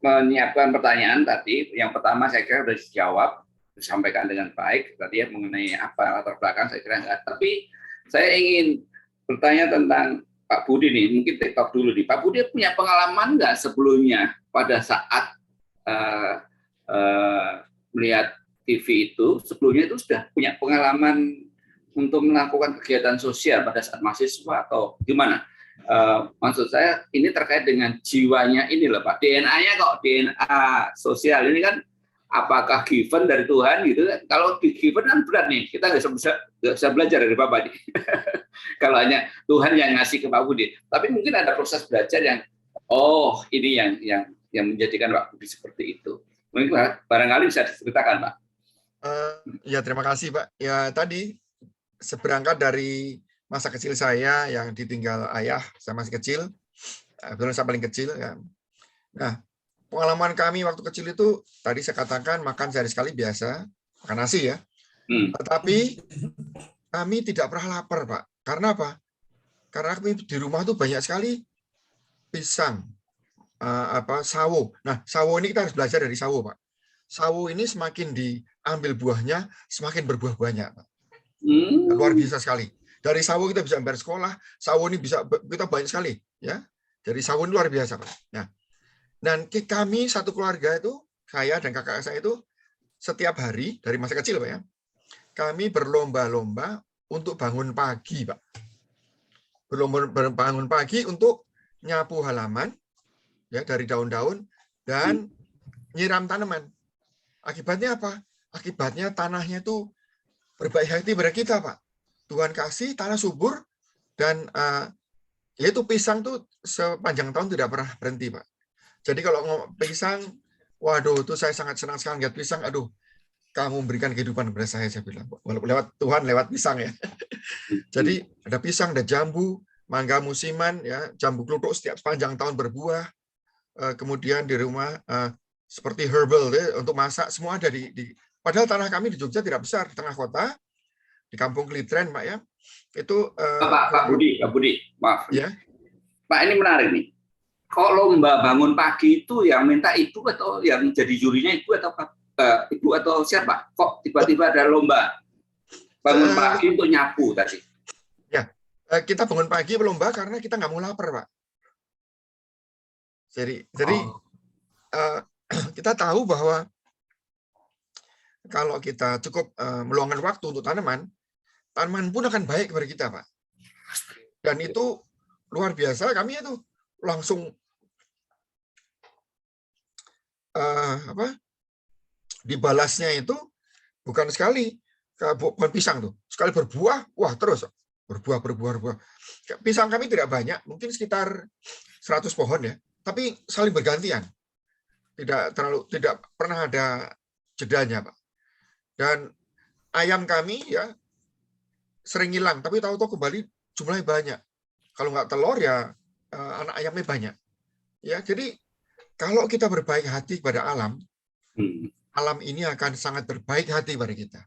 Speaker 1: menyiapkan pertanyaan tadi. Yang pertama saya kira sudah dijawab, disampaikan dengan baik tadi ya, mengenai apa latar belakang saya kira enggak. Tapi saya ingin bertanya tentang Pak Budi nih, mungkin TikTok dulu nih. Pak Budi punya pengalaman nggak sebelumnya pada saat melihat TV itu, sebelumnya itu sudah punya pengalaman untuk melakukan kegiatan sosial pada saat mahasiswa atau gimana? Maksud saya ini terkait dengan jiwanya ini loh Pak, DNA-nya kok DNA sosial ini kan apakah given dari Tuhan gitu kan? Kalau di given kan berat nih, kita nggak bisa belajar dari Bapak nih. Kalau hanya Tuhan yang ngasih ke Pak Budi, tapi mungkin ada proses belajar yang ini yang menjadikan Pak Budi seperti itu. Mungkin barangkali bisa diceritakan Pak.
Speaker 3: Ya terima kasih Pak. Ya tadi seberangkat dari masa kecil saya yang ditinggal ayah, saya masih kecil, kebetulan saya paling kecil. Ya. Nah, pengalaman kami waktu kecil itu, tadi saya katakan makan sehari sekali biasa, makan nasi ya. Tetapi kami tidak pernah lapar, Pak. Karena apa? Karena kami di rumah tuh banyak sekali pisang, sawo. Nah, sawo ini kita harus belajar dari sawo, Pak. Sawo ini semakin diambil buahnya, semakin berbuah banyak, Pak. Luar biasa sekali. Dari sawo kita bisa bayar sekolah, sawo ini bisa kita banyak sekali, ya. Dari sawo ini luar biasa, Pak. Nah, dan kami satu keluarga itu, saya dan kakak saya itu setiap hari dari masa kecil, Pak ya, kami berlomba-lomba untuk bangun pagi, Pak. Bangun pagi untuk nyapu halaman, ya dari daun-daun dan nyiram tanaman. Akibatnya apa? Akibatnya tanahnya itu berbaik hati pada kita, Pak. Tuhan kasih tanah subur dan yaitu pisang tuh sepanjang tahun tidak pernah berhenti, Pak. Jadi kalau pisang, waduh, itu saya sangat senang sekali lihat pisang. Aduh, kamu memberikan kehidupan kepada saya bilang. Walaupun lewat Tuhan, lewat pisang ya. Jadi ada pisang, ada jambu, mangga musiman, ya, jambu kluthuk setiap sepanjang tahun berbuah. Kemudian di rumah seperti herbal ya, untuk masak semua ada di. Padahal tanah kami di Jogja tidak besar, di tengah kota, di Kampung Klitren, Pak ya. Itu
Speaker 1: Pak Budi, maaf.
Speaker 3: Ya.
Speaker 1: Pak, ini menarik nih. Kok lomba bangun pagi itu yang minta ibu atau yang jadi jurinya ibu atau siapa? Kok tiba-tiba ada lomba bangun pagi untuk nyapu tadi?
Speaker 3: Ya, kita bangun pagi lomba karena kita nggak mau lapar, Pak. Jadi kita tahu bahwa kalau kita cukup meluangkan waktu untuk tanaman pun akan baik kepada kita, Pak. Dan itu luar biasa, kami itu langsung dibalasnya itu bukan sekali bukan pisang tuh, sekali berbuah, wah terus berbuah. Pisang kami tidak banyak, mungkin sekitar 100 pohon ya, tapi saling bergantian. Tidak pernah ada jedanya, Pak. Dan ayam kami ya sering hilang, tapi tahu-tahu kembali jumlahnya banyak. Kalau nggak telur ya anak ayamnya banyak. Ya, jadi kalau kita berbaik hati kepada alam, alam ini akan sangat berbaik hati pada kita.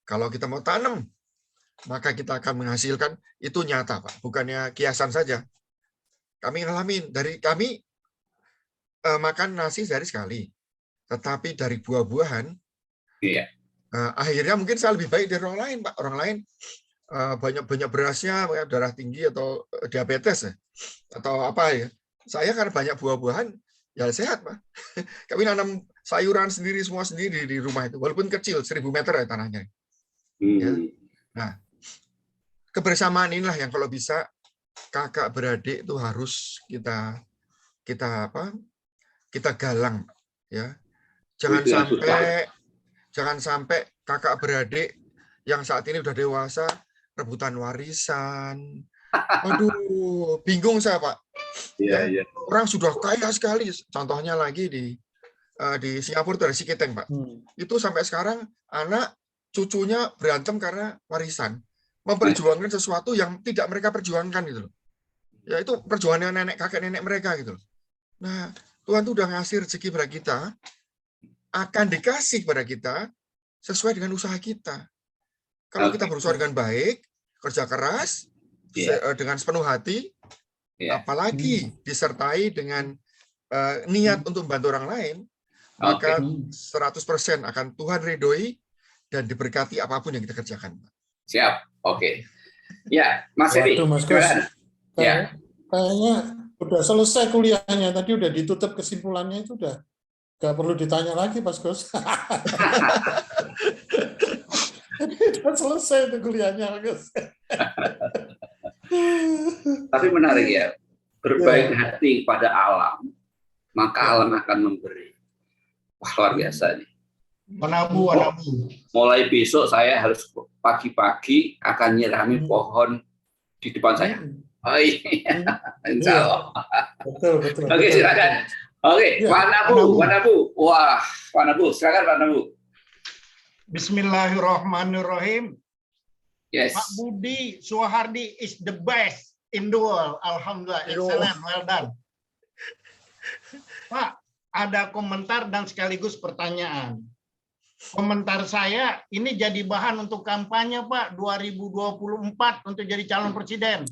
Speaker 3: Kalau kita mau tanam, maka kita akan menghasilkan, itu nyata, Pak. Bukannya kiasan saja. Kami ngalamin, dari kami makan nasi sehari sekali. Tetapi dari buah-buahan, akhirnya mungkin saya lebih baik dari orang lain, Pak. Orang lain banyak berasnya, darah tinggi atau diabetes ya, atau apa ya. Saya karena banyak buah-buahan, ya sehat, Pak. Kami nanam sayuran sendiri, semua sendiri di rumah itu, walaupun kecil, 1000 meter ya tanahnya. Ya. Nah, kebersamaan inilah yang kalau bisa kakak beradik itu harus kita galang, ya. Jangan sampai kakak beradik yang saat ini udah dewasa rebutan warisan. Aduh, bingung saya, Pak. Ya. Orang sudah kaya sekali. Contohnya lagi di Singapura itu ada si Keteng, Pak. Itu sampai sekarang anak cucunya berantem karena warisan. Memperjuangkan sesuatu yang tidak mereka perjuangkan gitu loh. Ya itu perjuangan kakek nenek mereka gitu loh. Nah, Tuhan tuh udah ngasih rezeki pada kita. akan dikasih kepada kita sesuai dengan usaha kita. Kalau kita berusaha dengan baik, kerja keras, dengan sepenuh hati, apalagi disertai dengan niat untuk membantu orang lain, maka 100% akan Tuhan ridhoi dan diberkati apapun yang kita kerjakan.
Speaker 1: Siap, oke. Ya, Mas Edi.
Speaker 2: Waduh, Mas Gus. Kayaknya udah selesai kuliahnya. Tadi udah ditutup kesimpulannya itu udah nggak perlu ditanya lagi, Mas Gus. Udah selesai itu kuliahnya, Gus.
Speaker 1: Tapi menarik ya, berbaik hati pada alam, maka alam akan memberi. Wah, luar biasa nih.
Speaker 4: Wanabu.
Speaker 1: Mulai besok saya harus pagi-pagi akan nyirami pohon di depan saya. Oh iya, insya Allah.
Speaker 2: Betul.
Speaker 1: Oke, silakan. Oke, Wanabu. Wah, Wanabu, silakan Wanabu.
Speaker 4: Bismillahirrahmanirrahim.
Speaker 1: Yes.
Speaker 4: Pak Budi Suhardi is the best in the world. Alhamdulillah, excellent, well done. Pak, ada komentar dan sekaligus pertanyaan. Komentar saya, ini jadi bahan untuk kampanye, Pak, 2024 untuk jadi calon presiden.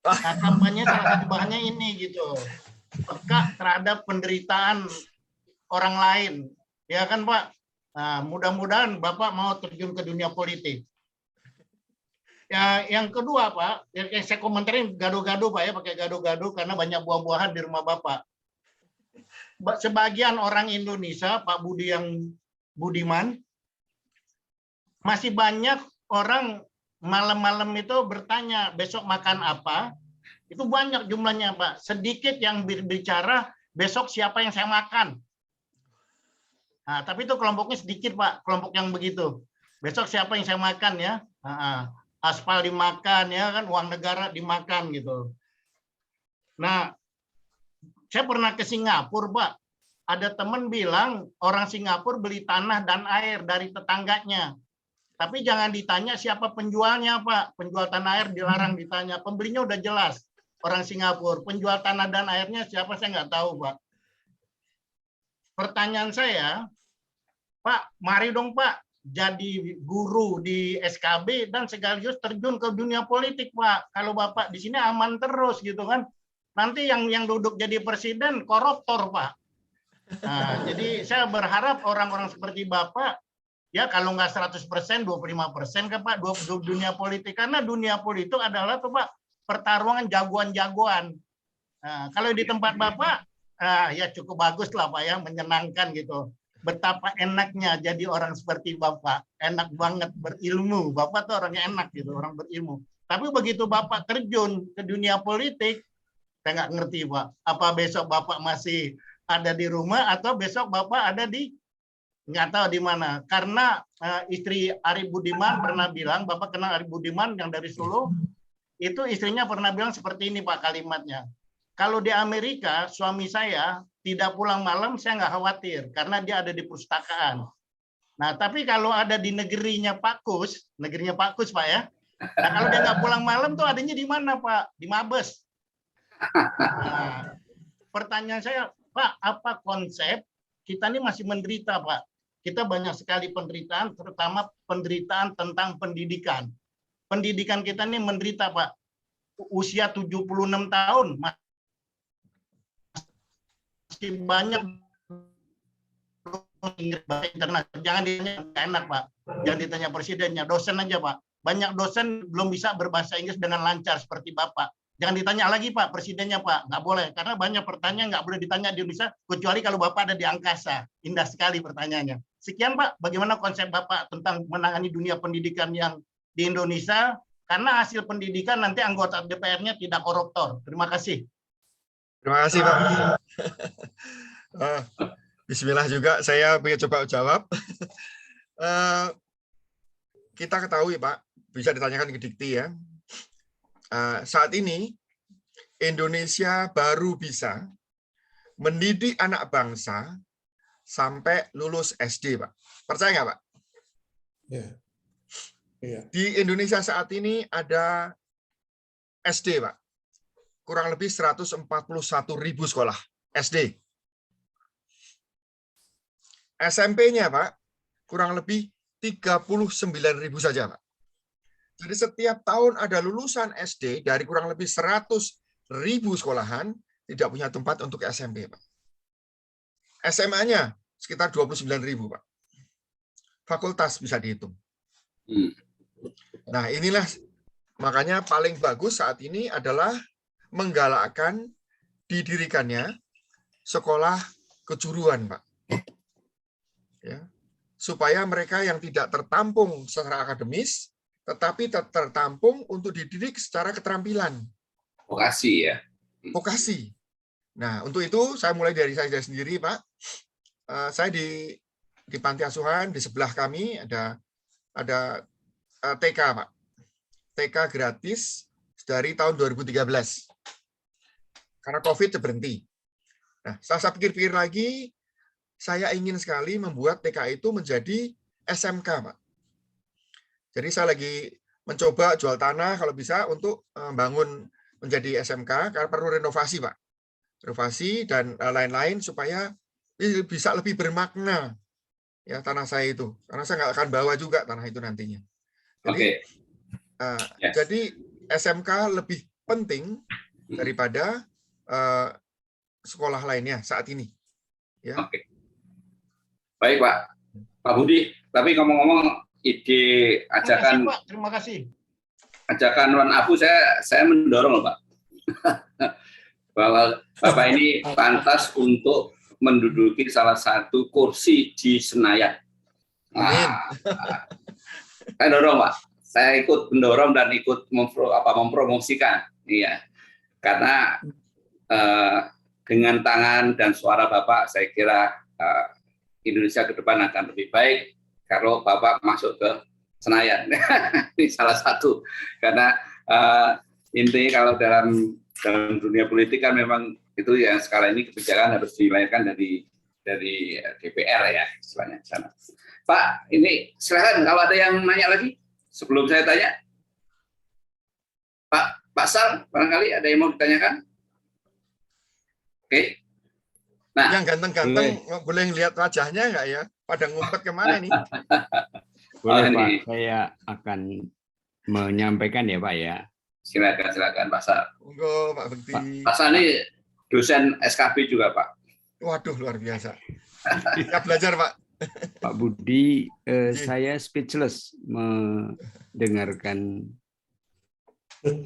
Speaker 4: Nah, kampanye salah satu bahannya ini gitu. Peka terhadap penderitaan orang lain. Ya kan, Pak? Nah, mudah-mudahan Bapak mau terjun ke dunia politik. Ya, yang kedua, Pak, yang saya komentarin gado-gado, Pak, ya, pakai gado-gado karena banyak buah-buahan di rumah Bapak. Sebagian orang Indonesia, Pak Budi yang budiman, masih banyak orang malam-malam itu bertanya besok makan apa. Itu banyak jumlahnya, Pak. Sedikit yang berbicara besok siapa yang saya makan. Nah, tapi itu kelompoknya sedikit, Pak. Kelompok yang begitu. Besok siapa yang saya makan ya? Aspal dimakan ya kan, uang negara dimakan gitu. Nah, saya pernah ke Singapura, Pak. Ada teman bilang orang Singapura beli tanah dan air dari tetangganya. Tapi jangan ditanya siapa penjualnya, Pak. Penjual tanah air dilarang ditanya. Pembelinya udah jelas. Orang Singapura. Penjual tanah dan airnya siapa saya nggak tahu, Pak. Pertanyaan saya, Pak, mari dong Pak, jadi guru di SKB dan sekaligus terjun ke dunia politik, Pak. Kalau Bapak di sini aman terus gitu kan. Nanti yang duduk jadi presiden koruptor, Pak. Nah, jadi saya berharap orang-orang seperti Bapak, ya kalau nggak 100%, 25% kan Pak, dunia politik. Karena dunia politik adalah tuh Pak, pertarungan jagoan-jagoan. Nah, kalau di tempat Bapak, ya cukup bagus lah Pak ya, menyenangkan gitu. Betapa enaknya jadi orang seperti Bapak. Enak banget berilmu. Bapak tuh orangnya enak gitu, orang berilmu. Tapi begitu Bapak terjun ke dunia politik, saya nggak ngerti Pak. Apa besok Bapak masih ada di rumah atau besok Bapak ada di nggak tahu di mana. Karena istri Arif Budiman pernah bilang, Bapak kenal Arif Budiman yang dari Solo, itu istrinya pernah bilang seperti ini Pak kalimatnya. Kalau di Amerika, suami saya tidak pulang malam, saya nggak khawatir karena dia ada di perpustakaan. Nah, tapi kalau ada di negerinya Pak Kus Pak ya. Nah, kalau dia nggak pulang malam tuh adanya di mana Pak? Di Mabes. Nah, pertanyaan saya, Pak, apa konsep kita ini masih menderita, Pak? Kita banyak sekali penderitaan, terutama penderitaan tentang pendidikan. Pendidikan kita ini menderita, Pak. Usia 76 tahun, masih banyak internasional. Jangan ditanya enak, Pak. Jangan ditanya presidennya, dosen aja, Pak. Banyak dosen belum bisa berbahasa Inggris dengan lancar seperti Bapak. Jangan ditanya lagi Pak, presidennya Pak. Nggak boleh, karena banyak pertanyaan nggak boleh ditanya di Indonesia, kecuali kalau Bapak ada di angkasa. Indah sekali pertanyaannya. Sekian Pak, bagaimana konsep Bapak tentang menangani dunia pendidikan yang di Indonesia, karena hasil pendidikan nanti anggota DPR-nya tidak koruptor. Terima kasih.
Speaker 3: Terima kasih Pak. Bismillah juga, saya ingin coba jawab. Kita ketahui Pak, bisa ditanyakan ke Dikti ya. Saat ini Indonesia baru bisa mendidik anak bangsa sampai lulus SD, Pak. Percaya nggak, Pak?
Speaker 2: Ya.
Speaker 3: Di Indonesia saat ini ada SD, Pak. Kurang lebih 141.000 sekolah SD. SMP-nya, Pak, kurang lebih 39.000 saja, Pak. Jadi setiap tahun ada lulusan SD dari kurang lebih 100.000 sekolahan tidak punya tempat untuk SMP, Pak. SMA-nya sekitar 29.000, Pak. Fakultas bisa dihitung. Nah, inilah makanya paling bagus saat ini adalah menggalakkan didirikannya sekolah kejuruan, Pak. Ya, supaya mereka yang tidak tertampung secara akademis, tetapi tertampung untuk dididik secara keterampilan.
Speaker 1: Vokasi ya.
Speaker 3: Vokasi. Nah, untuk itu saya mulai dari saya sendiri, Pak. Saya di panti asuhan di sebelah kami ada TK, Pak. TK gratis dari tahun 2013. Karena COVID berhenti. Nah, saya pikir-pikir lagi, saya ingin sekali membuat TK itu menjadi SMK, Pak. Jadi saya lagi mencoba jual tanah kalau bisa untuk membangun menjadi SMK, karena perlu renovasi, Pak. Renovasi dan lain-lain supaya bisa lebih bermakna ya tanah saya itu. Karena saya nggak akan bawa juga tanah itu nantinya. Jadi, jadi SMK lebih penting daripada sekolah lainnya saat ini. Ya.
Speaker 1: Oke. Baik, Pak Budi. Tapi ngomong-ngomong ide ajakan,
Speaker 4: Pak. Terima kasih.
Speaker 1: Ajakan Wan Abu saya mendorong, Pak. Bahwa Bapak ini pantas untuk menduduki salah satu kursi di Senayan. Saya dorong, Pak. Saya ikut mendorong dan ikut mempromosikan. Iya. Karena dengan tangan dan suara Bapak, saya kira Indonesia ke depan akan lebih baik kalau Bapak masuk ke Senayan. Ini salah satu. Karena intinya kalau dalam dunia politik kan memang itu yang sekarang ini kebijakan harus dilahirkan dari DPR ya istilahnya sana. Pak, ini silakan kalau ada yang nanya lagi sebelum saya tanya. Pak Sal, barangkali ada yang mau ditanyakan? Oke. Nah,
Speaker 3: yang ganteng-ganteng boleh lihat wajahnya nggak ya? Pada ngumpet kemana nih?
Speaker 5: Boleh, Pak. Saya akan menyampaikan ya, Pak ya.
Speaker 1: Silakan Pak Sal.
Speaker 3: Monggo, Pak Bekti.
Speaker 1: Pak Sal ini dosen SKB juga, Pak.
Speaker 3: Waduh, luar biasa. Siap belajar, Pak.
Speaker 5: Pak Budi, saya speechless mendengarkan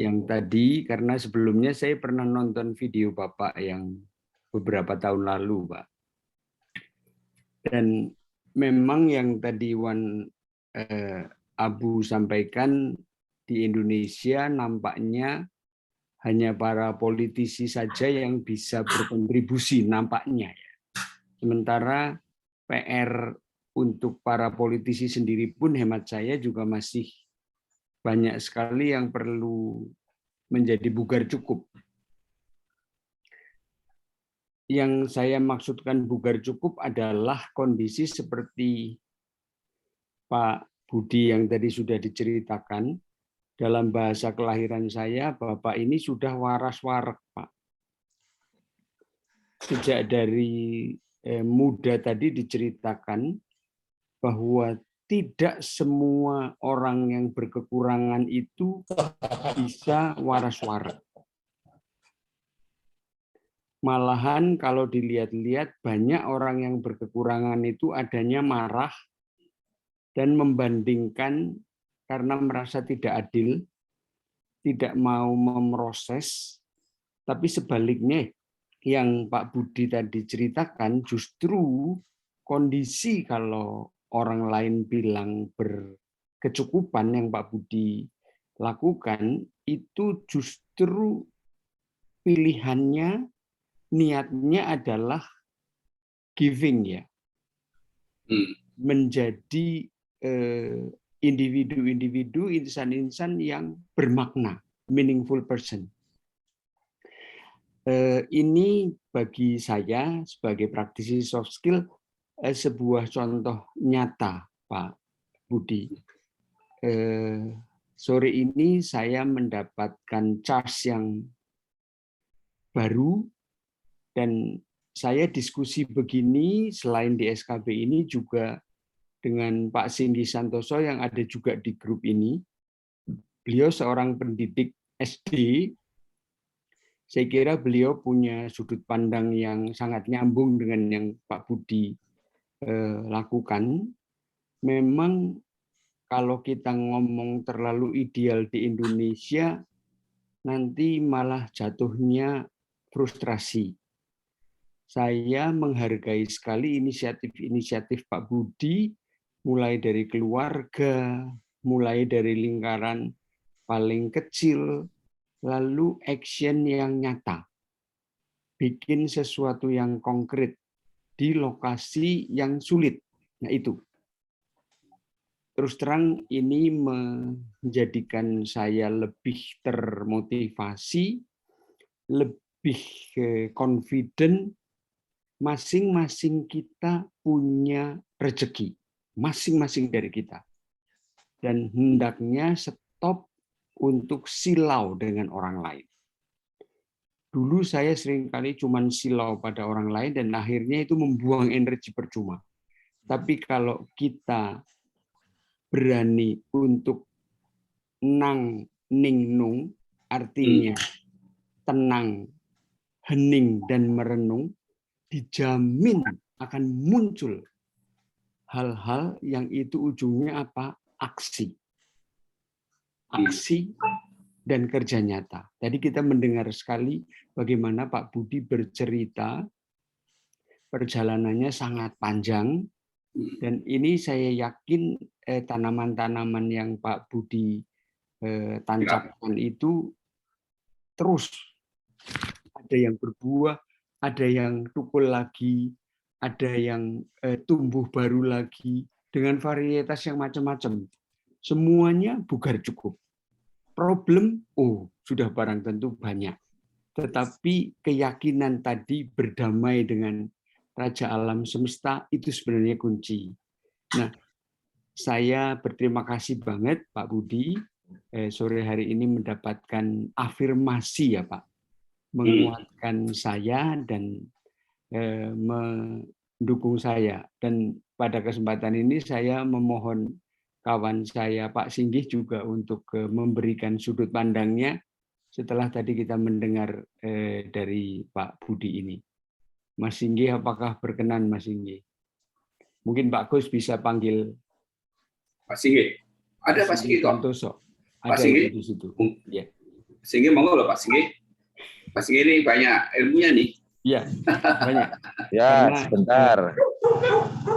Speaker 5: yang tadi karena sebelumnya saya pernah nonton video Bapak yang beberapa tahun lalu, Pak. Dan memang yang tadi Wan Abu sampaikan di Indonesia nampaknya hanya para politisi saja yang bisa berkontribusi nampaknya. Sementara PR untuk para politisi sendiri pun hemat saya juga masih banyak sekali yang perlu menjadi bugar cukup. Yang saya maksudkan bugar cukup adalah kondisi seperti Pak Budi yang tadi sudah diceritakan. Dalam bahasa kelahiran saya, Bapak ini sudah waras-warak, Pak. Sejak dari muda tadi diceritakan bahwa tidak semua orang yang berkekurangan itu bisa waras-warak. Malahan kalau dilihat-lihat banyak orang yang berkekurangan itu adanya marah dan membandingkan karena merasa tidak adil, tidak mau memproses, tapi sebaliknya yang Pak Budi tadi ceritakan justru kondisi kalau orang lain bilang berkecukupan yang Pak Budi lakukan itu justru pilihannya niatnya adalah giving ya, menjadi individu-individu, insan-insan yang bermakna, meaningful person. Ini bagi saya sebagai praktisi soft skill sebuah contoh nyata, Pak Budi. Sore ini saya mendapatkan charge yang baru dan saya diskusi begini selain di SKB ini juga dengan Pak Singgi Santoso yang ada juga di grup ini. Beliau seorang pendidik SD. Saya kira beliau punya sudut pandang yang sangat nyambung dengan yang Pak Budi lakukan. Memang kalau kita ngomong terlalu ideal di Indonesia, nanti malah jatuhnya frustrasi. Saya menghargai sekali inisiatif-inisiatif Pak Budi, mulai dari keluarga, mulai dari lingkaran paling kecil, lalu action yang nyata. Bikin sesuatu yang konkret di lokasi yang sulit. Nah itu. Terus terang ini menjadikan saya lebih termotivasi, lebih confident. Masing-masing kita punya rezeki, masing-masing dari kita. Dan hendaknya stop untuk silau dengan orang lain. Dulu saya seringkali cuma silau pada orang lain dan akhirnya itu membuang energi percuma. Tapi kalau kita berani untuk ningnung, artinya tenang, hening, dan merenung, dijamin akan muncul hal-hal yang itu ujungnya apa? Aksi. Aksi dan kerja nyata. Tadi kita mendengar sekali bagaimana Pak Budi bercerita perjalanannya sangat panjang dan ini saya yakin tanaman-tanaman yang Pak Budi tancapkan itu terus ada yang berbuah, ada yang tukul lagi, ada yang tumbuh baru lagi, dengan varietas yang macam-macam. Semuanya bugar cukup. Problem, sudah barang tentu banyak. Tetapi keyakinan tadi berdamai dengan Raja Alam Semesta, itu sebenarnya kunci. Nah, saya berterima kasih banget Pak Budi, sore hari ini mendapatkan afirmasi ya Pak, menguatkan saya dan mendukung saya. Dan pada kesempatan ini saya memohon kawan saya Pak Singgih juga untuk memberikan sudut pandangnya setelah tadi kita mendengar dari Pak Budi ini. Mas Singgih, apakah berkenan Mas Singgih? Mungkin Pak Gus bisa panggil
Speaker 1: Pak Singgih. Ada Pak Singgih kok.
Speaker 5: Ada yang di situ. Ya.
Speaker 1: Singgih monggo loh Pak Singgih. Pak Singgih ini banyak ilmunya nih.
Speaker 5: Iya, banyak.
Speaker 6: Ya, sebentar.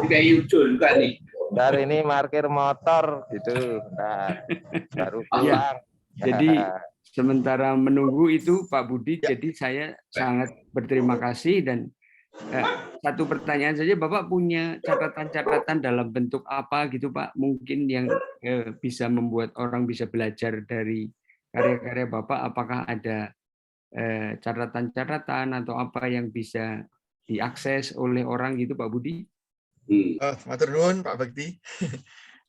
Speaker 1: Kayak Yujun juga nih.
Speaker 6: Bentar ini parkir motor gitu. Bentar. Baru pulang.
Speaker 5: Jadi sementara menunggu itu Pak Budi, jadi saya sangat berterima kasih dan satu pertanyaan saja, Bapak punya catatan-catatan dalam bentuk apa gitu Pak? Mungkin yang bisa membuat orang bisa belajar dari karya-karya Bapak, apakah ada catatan-catatan atau apa yang bisa diakses oleh orang gitu Pak Budi?
Speaker 3: Matur nuwun Pak Bakti.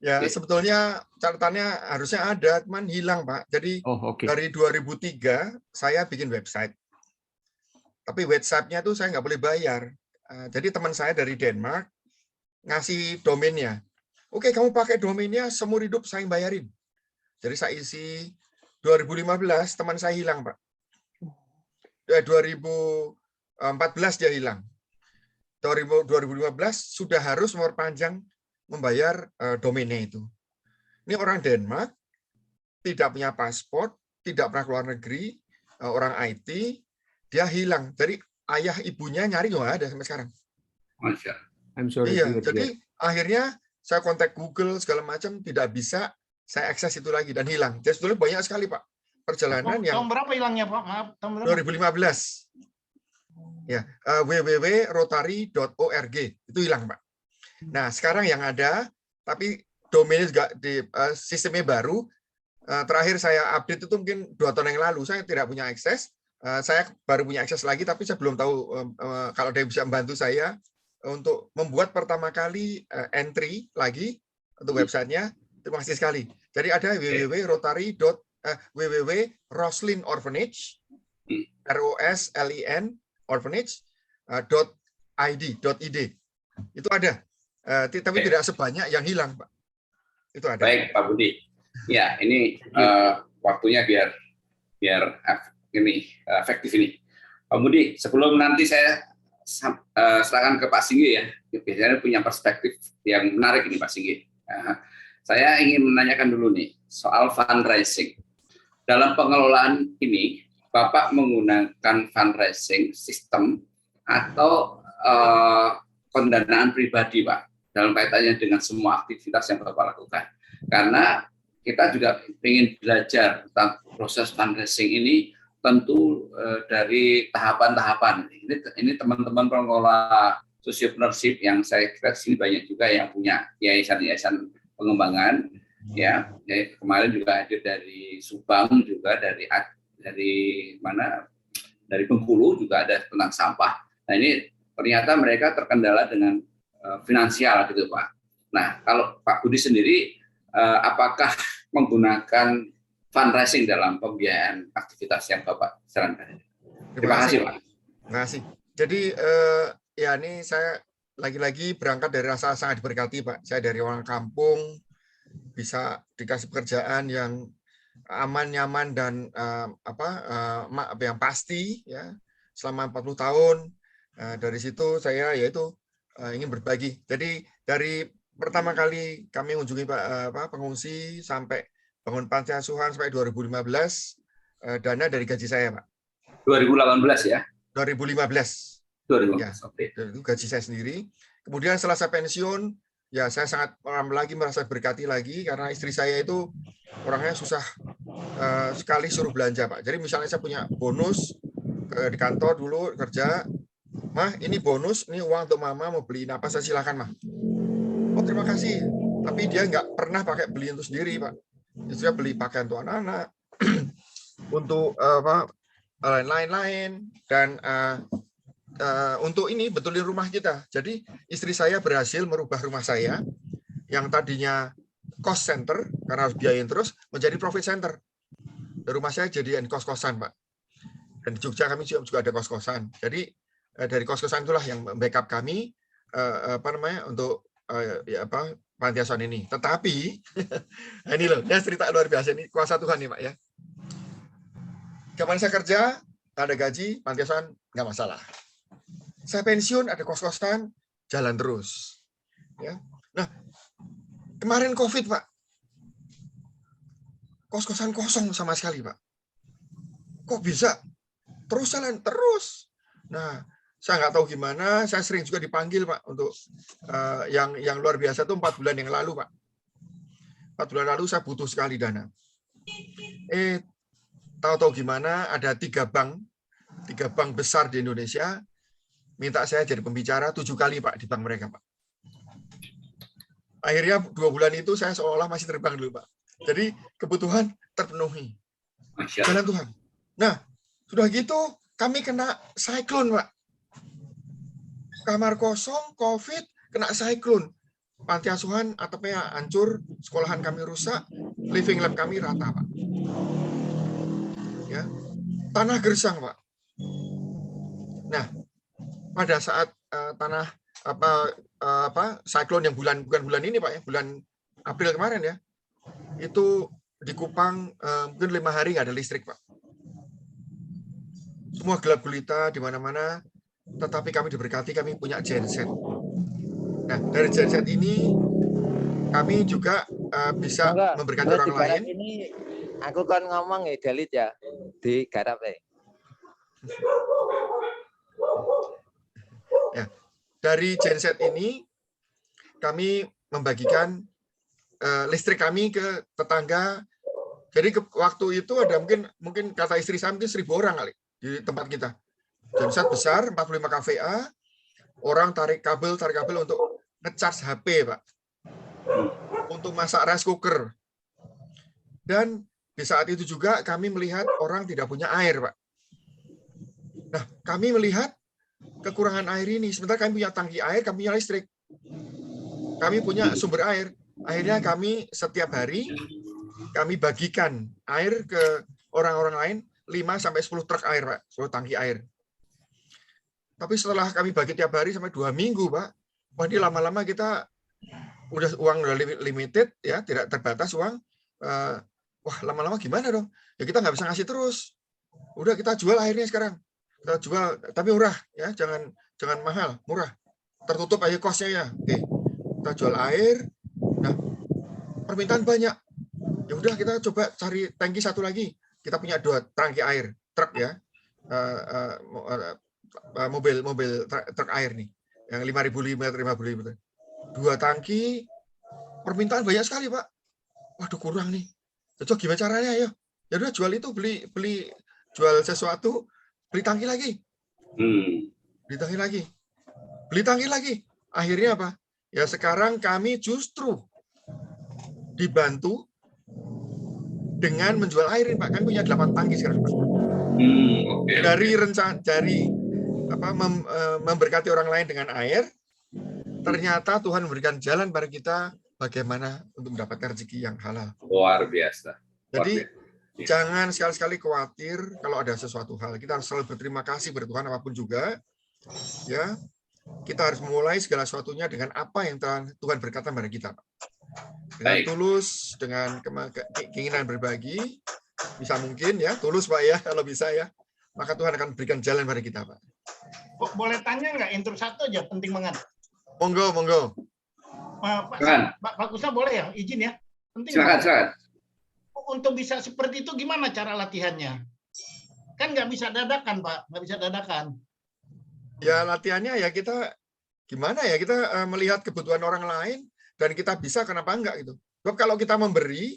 Speaker 3: Ya sebetulnya catatannya harusnya ada, cuman hilang Pak. Jadi dari 2003 saya bikin website. Tapi websitenya tuh saya nggak boleh bayar. Jadi teman saya dari Denmark ngasih domainnya. Oke, kamu pakai domainnya seumur hidup saya yang bayarin. Jadi saya isi 2015 teman saya hilang Pak. 2014 dia hilang. 2015 sudah harus memperpanjang membayar domainnya itu. Ini orang Denmark, tidak punya paspor, tidak pernah keluar negeri, orang IT, dia hilang. Jadi ayah ibunya nyari nggak ada sampai sekarang.
Speaker 1: Masya.
Speaker 5: I'm sorry.
Speaker 3: Iya, jadi akhirnya saya kontak Google segala macam tidak bisa saya akses itu lagi dan hilang. Jadi sebetulnya banyak sekali Pak perjalanan yang.
Speaker 4: Tahun berapa hilangnya Pak? Maaf, tahun berapa?
Speaker 3: 2015. Ya, www.rotary.org itu hilang Pak. Nah sekarang yang ada, tapi domainnya juga di sistemnya baru. Terakhir saya update itu mungkin 2 tahun yang lalu. Saya tidak punya akses. Saya baru punya akses lagi, tapi saya belum tahu kalau dia bisa membantu saya untuk membuat pertama kali entry lagi untuk websitenya. Terima kasih sekali. Jadi ada www.roslin Orphanage, ROSLIN Orphanage id.id. Itu ada. Tapi tidak sebanyak yang hilang, Pak. Itu ada.
Speaker 1: Baik, Pak Budi. Ya, ini waktunya biar ini efektif ini. Pak Budi, sebelum nanti saya serahkan ke Pak Singgi ya, biasanya punya perspektif yang menarik ini Pak Singgi. Saya ingin menanyakan dulu nih soal fundraising. Dalam pengelolaan ini, Bapak menggunakan fundraising sistem atau pendanaan pribadi, Pak, dalam kaitannya dengan semua aktivitas yang Bapak lakukan. Karena kita juga ingin belajar tentang proses fundraising ini tentu dari tahapan-tahapan. Ini teman-teman pengelola sociopreneurship yang saya kira sini banyak juga yang punya yayasan-yayasan pengembangan. Ya, kemarin juga hadir dari Subang, juga dari mana, dari Bengkulu juga ada tentang sampah. Nah ini ternyata mereka terkendala dengan finansial gitu Pak. Nah kalau Pak Budi sendiri apakah menggunakan fundraising dalam pembiayaan aktivitas yang Bapak sarankan? Terima kasih Pak.
Speaker 3: Terima kasih. Jadi ya ini saya lagi-lagi berangkat dari rasa sangat diberkati Pak. Saya dari orang kampung bisa dikasih pekerjaan yang aman, nyaman dan yang pasti ya selama 40 tahun. Dari situ saya yaitu ingin berbagi. Jadi dari pertama kali kami mengunjungi pengungsi sampai bangun panti asuhan sampai 2015 dana dari gaji saya, Pak.
Speaker 1: 2018 ya?
Speaker 3: 2015.
Speaker 1: 2015.
Speaker 3: Ya, itu gaji saya sendiri. Kemudian setelah saya pensiun, ya saya sangat merasa berkati lagi karena istri saya itu orangnya susah sekali suruh belanja, Pak. Jadi misalnya saya punya bonus di kantor dulu kerja, Mah, ini bonus, ini uang untuk Mama mau beliin apa, saya silakan, Mah. Oh, terima kasih. Tapi dia nggak pernah pakai beli untuk sendiri, Pak. Dia beli pakaian untuk anak-anak, untuk lain-lain, dan untuk ini betulin rumah kita. Jadi istri saya berhasil merubah rumah saya yang tadinya cost center karena harus biayain terus menjadi profit center. Dan rumah saya jadikan kos-kosan, Pak. Dan di Jogja kami juga ada kos-kosan. Jadi dari kos-kosan itulah yang backup kami untuk panti asuhan ini. Tetapi ini loh, ya cerita luar biasa ini, kuasa Tuhan nih Pak ya. Kapan saya kerja, ada gaji, panti asuhan nggak masalah. Saya pensiun, ada kos-kosan, jalan terus. Ya. Nah, kemarin COVID Pak, kos-kosan kosong sama sekali Pak. Kok bisa? Terus jalan terus. Nah, saya nggak tahu gimana, saya sering juga dipanggil Pak untuk yang luar biasa itu 4 bulan yang lalu Pak. 4 bulan lalu saya butuh sekali dana. Tahu-tahu gimana ada 3 bank besar di Indonesia minta saya jadi pembicara 7 kali Pak di bank mereka Pak. Akhirnya 2 bulan itu saya seolah masih terbang dulu Pak. Jadi kebutuhan terpenuhi. Jalan Tuhan. Nah, sudah gitu kami kena siklon Pak. Kamar kosong, COVID, kena siklon. Panti asuhan atapnya hancur, sekolahan kami rusak, living lab kami rata, Pak. Ya. Tanah gersang, Pak. Nah, pada saat siklon yang bukan bulan ini, Pak ya, bulan April kemarin ya. Itu di Kupang mungkin 5 hari nggak ada listrik, Pak. Semua gelap gulita di mana-mana. Tetapi kami diberkati, kami punya genset. Nah, dari genset ini kami juga bisa memberkati orang lain.
Speaker 6: Ini aku kan ngomong ya, Dalit ya, di garap
Speaker 3: ya. Dari genset ini kami membagikan listrik kami ke tetangga. Jadi waktu itu ada mungkin kata istri saya mungkin 1.000 orang kali di tempat kita. Genset besar 45 kVA, orang tarik kabel untuk nge-charge HP, Pak. Untuk masak rice cooker. Dan di saat itu juga kami melihat orang tidak punya air, Pak. Nah, kami melihat kekurangan air ini. Sementara kami punya tangki air, kami punya listrik. Kami punya sumber air. Akhirnya kami setiap hari kami bagikan air ke orang-orang lain 5-10 truk air, Pak. 10 tangki air. Tapi setelah kami bagi tiap hari sampai 2 minggu, Pak, wah ini lama-lama kita uang udah limited, ya, tidak terbatas uang. Wah, lama-lama gimana dong? Ya kita nggak bisa ngasih terus. Udah kita jual airnya sekarang. Kita jual, tapi murah, ya, jangan mahal, murah. Tertutup aja kosnya ya. Oke, kita jual air. Nah, permintaan banyak. Ya udah kita coba cari tangki satu lagi. Kita punya 2 tangki air, truk ya, mobil truk air nih, yang 5.000 liter, 5.000 liter. 2 tangki, permintaan banyak sekali, Pak. Waduh, kurang nih. Cocok gimana caranya ya? Ya udah jual itu, beli jual sesuatu, beli tangki lagi. Beli tangki lagi. Akhirnya apa? Ya sekarang kami justru dibantu dengan menjual air, Pak. Kami punya 8 tangki sekarang, Pak. Dari rencana, memberkati orang lain dengan air, ternyata Tuhan memberikan jalan pada kita bagaimana untuk mendapatkan rezeki yang halal.
Speaker 1: Luar biasa.
Speaker 3: Jadi jangan sekali-sekali khawatir kalau ada sesuatu hal. Kita harus selalu berterima kasih pada Tuhan apapun juga. Ya, kita harus mulai segala sesuatunya dengan apa yang Tuhan berkata pada kita, Pak. Dengan tulus, dengan keinginan berbagi, bisa mungkin ya, tulus, Pak, ya, kalau bisa ya. Maka Tuhan akan berikan jalan pada kita, Pak.
Speaker 4: Boleh tanya nggak, intro satu aja, penting banget.
Speaker 3: Monggo.
Speaker 4: Pak Kusna boleh ya, izin ya? Penting.
Speaker 1: Silakan.
Speaker 4: Untuk bisa seperti itu gimana cara latihannya? Kan nggak bisa dadakan, Pak, nggak bisa dadakan.
Speaker 3: Ya latihannya ya kita gimana ya, kita melihat kebutuhan orang lain dan kita bisa, kenapa enggak gitu. Sebab kalau kita memberi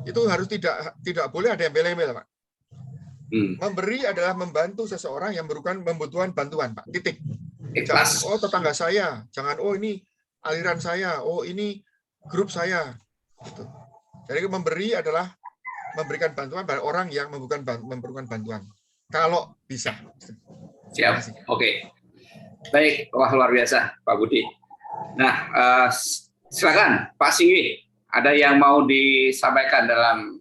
Speaker 3: itu harus tidak boleh ada yang embel-embel, Pak. Memberi adalah membantu seseorang yang membutuhkan bantuan, Pak. Titik. Jangan, oh tetangga saya, jangan, oh ini aliran saya, oh ini grup saya. Gitu. Jadi memberi adalah memberikan bantuan pada orang yang memerlukan bantuan. Kalau bisa.
Speaker 1: Siap. Oke. Baik, wah luar biasa Pak Budi. Nah, silakan Pak Singgi, ada yang mau disampaikan dalam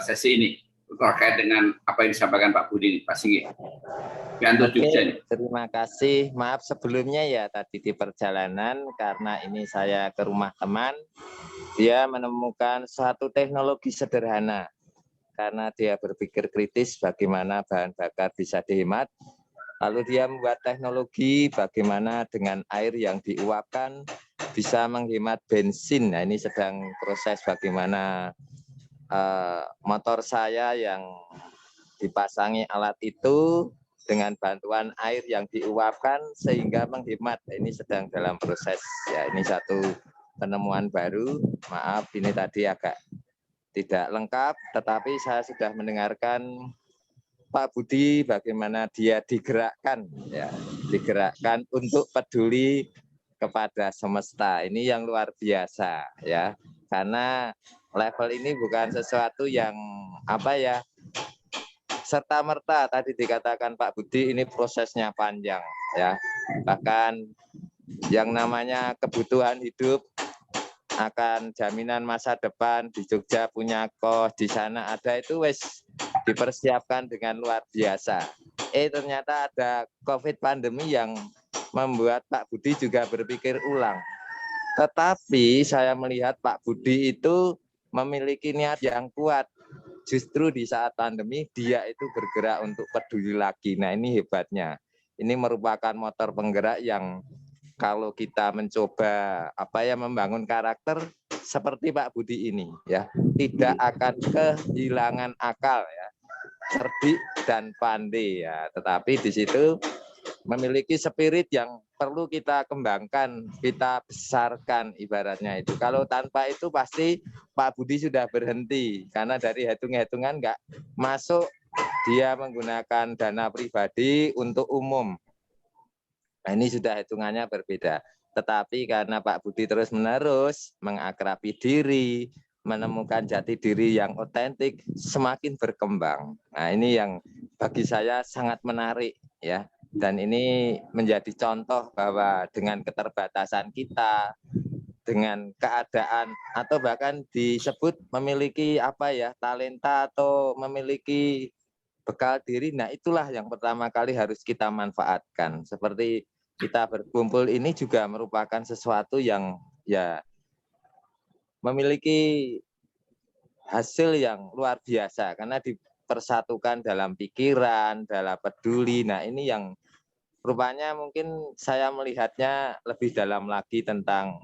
Speaker 1: sesi ini terkait dengan apa yang disampaikan Pak Budi, Pak Singgi.
Speaker 6: Oke, terima kasih. Maaf sebelumnya ya, tadi di perjalanan karena ini saya ke rumah teman, dia menemukan suatu teknologi sederhana karena dia berpikir kritis bagaimana bahan bakar bisa dihemat. Lalu dia membuat teknologi bagaimana dengan air yang diuapkan bisa menghemat bensin. Nah, ini sedang proses bagaimana motor saya yang dipasangi alat itu dengan bantuan air yang diuapkan sehingga menghemat. Ini sedang dalam proses ya. Ini satu penemuan baru. Maaf ini tadi agak tidak lengkap, tetapi saya sudah mendengarkan Pak Budi bagaimana dia digerakkan ya, digerakkan untuk peduli kepada semesta. Ini yang luar biasa ya. Karena level ini bukan sesuatu yang apa ya, serta-merta tadi dikatakan Pak Budi, ini prosesnya panjang ya. Bahkan yang namanya kebutuhan hidup akan jaminan masa depan di Jogja punya kos, di sana ada, itu wes dipersiapkan dengan luar biasa. Ternyata ada COVID pandemi yang membuat Pak Budi juga berpikir ulang. Tetapi saya melihat Pak Budi itu memiliki niat yang kuat. Justru di saat pandemi dia itu bergerak untuk peduli lagi. Nah, ini hebatnya. Ini merupakan motor penggerak yang kalau kita mencoba membangun karakter seperti Pak Budi ini ya, tidak akan kehilangan akal ya, cerdik dan pandai ya. Tetapi di situ memiliki spirit yang perlu kita kembangkan, kita besarkan ibaratnya itu. Kalau tanpa itu pasti Pak Budi sudah berhenti karena dari hitung-hitungan nggak masuk, dia menggunakan dana pribadi untuk umum. Nah, ini sudah hitungannya berbeda. Tetapi karena Pak Budi terus-menerus mengakrabi diri, menemukan jati diri yang otentik, semakin berkembang. Nah, ini yang bagi saya sangat menarik ya. Dan ini menjadi contoh bahwa dengan keterbatasan kita, dengan keadaan atau bahkan disebut memiliki talenta atau memiliki bekal diri. Nah, itulah yang pertama kali harus kita manfaatkan. Seperti kita berkumpul ini juga merupakan sesuatu yang ya memiliki hasil yang luar biasa karena dipersatukan dalam pikiran, dalam peduli. Nah, ini yang rupanya mungkin saya melihatnya lebih dalam lagi tentang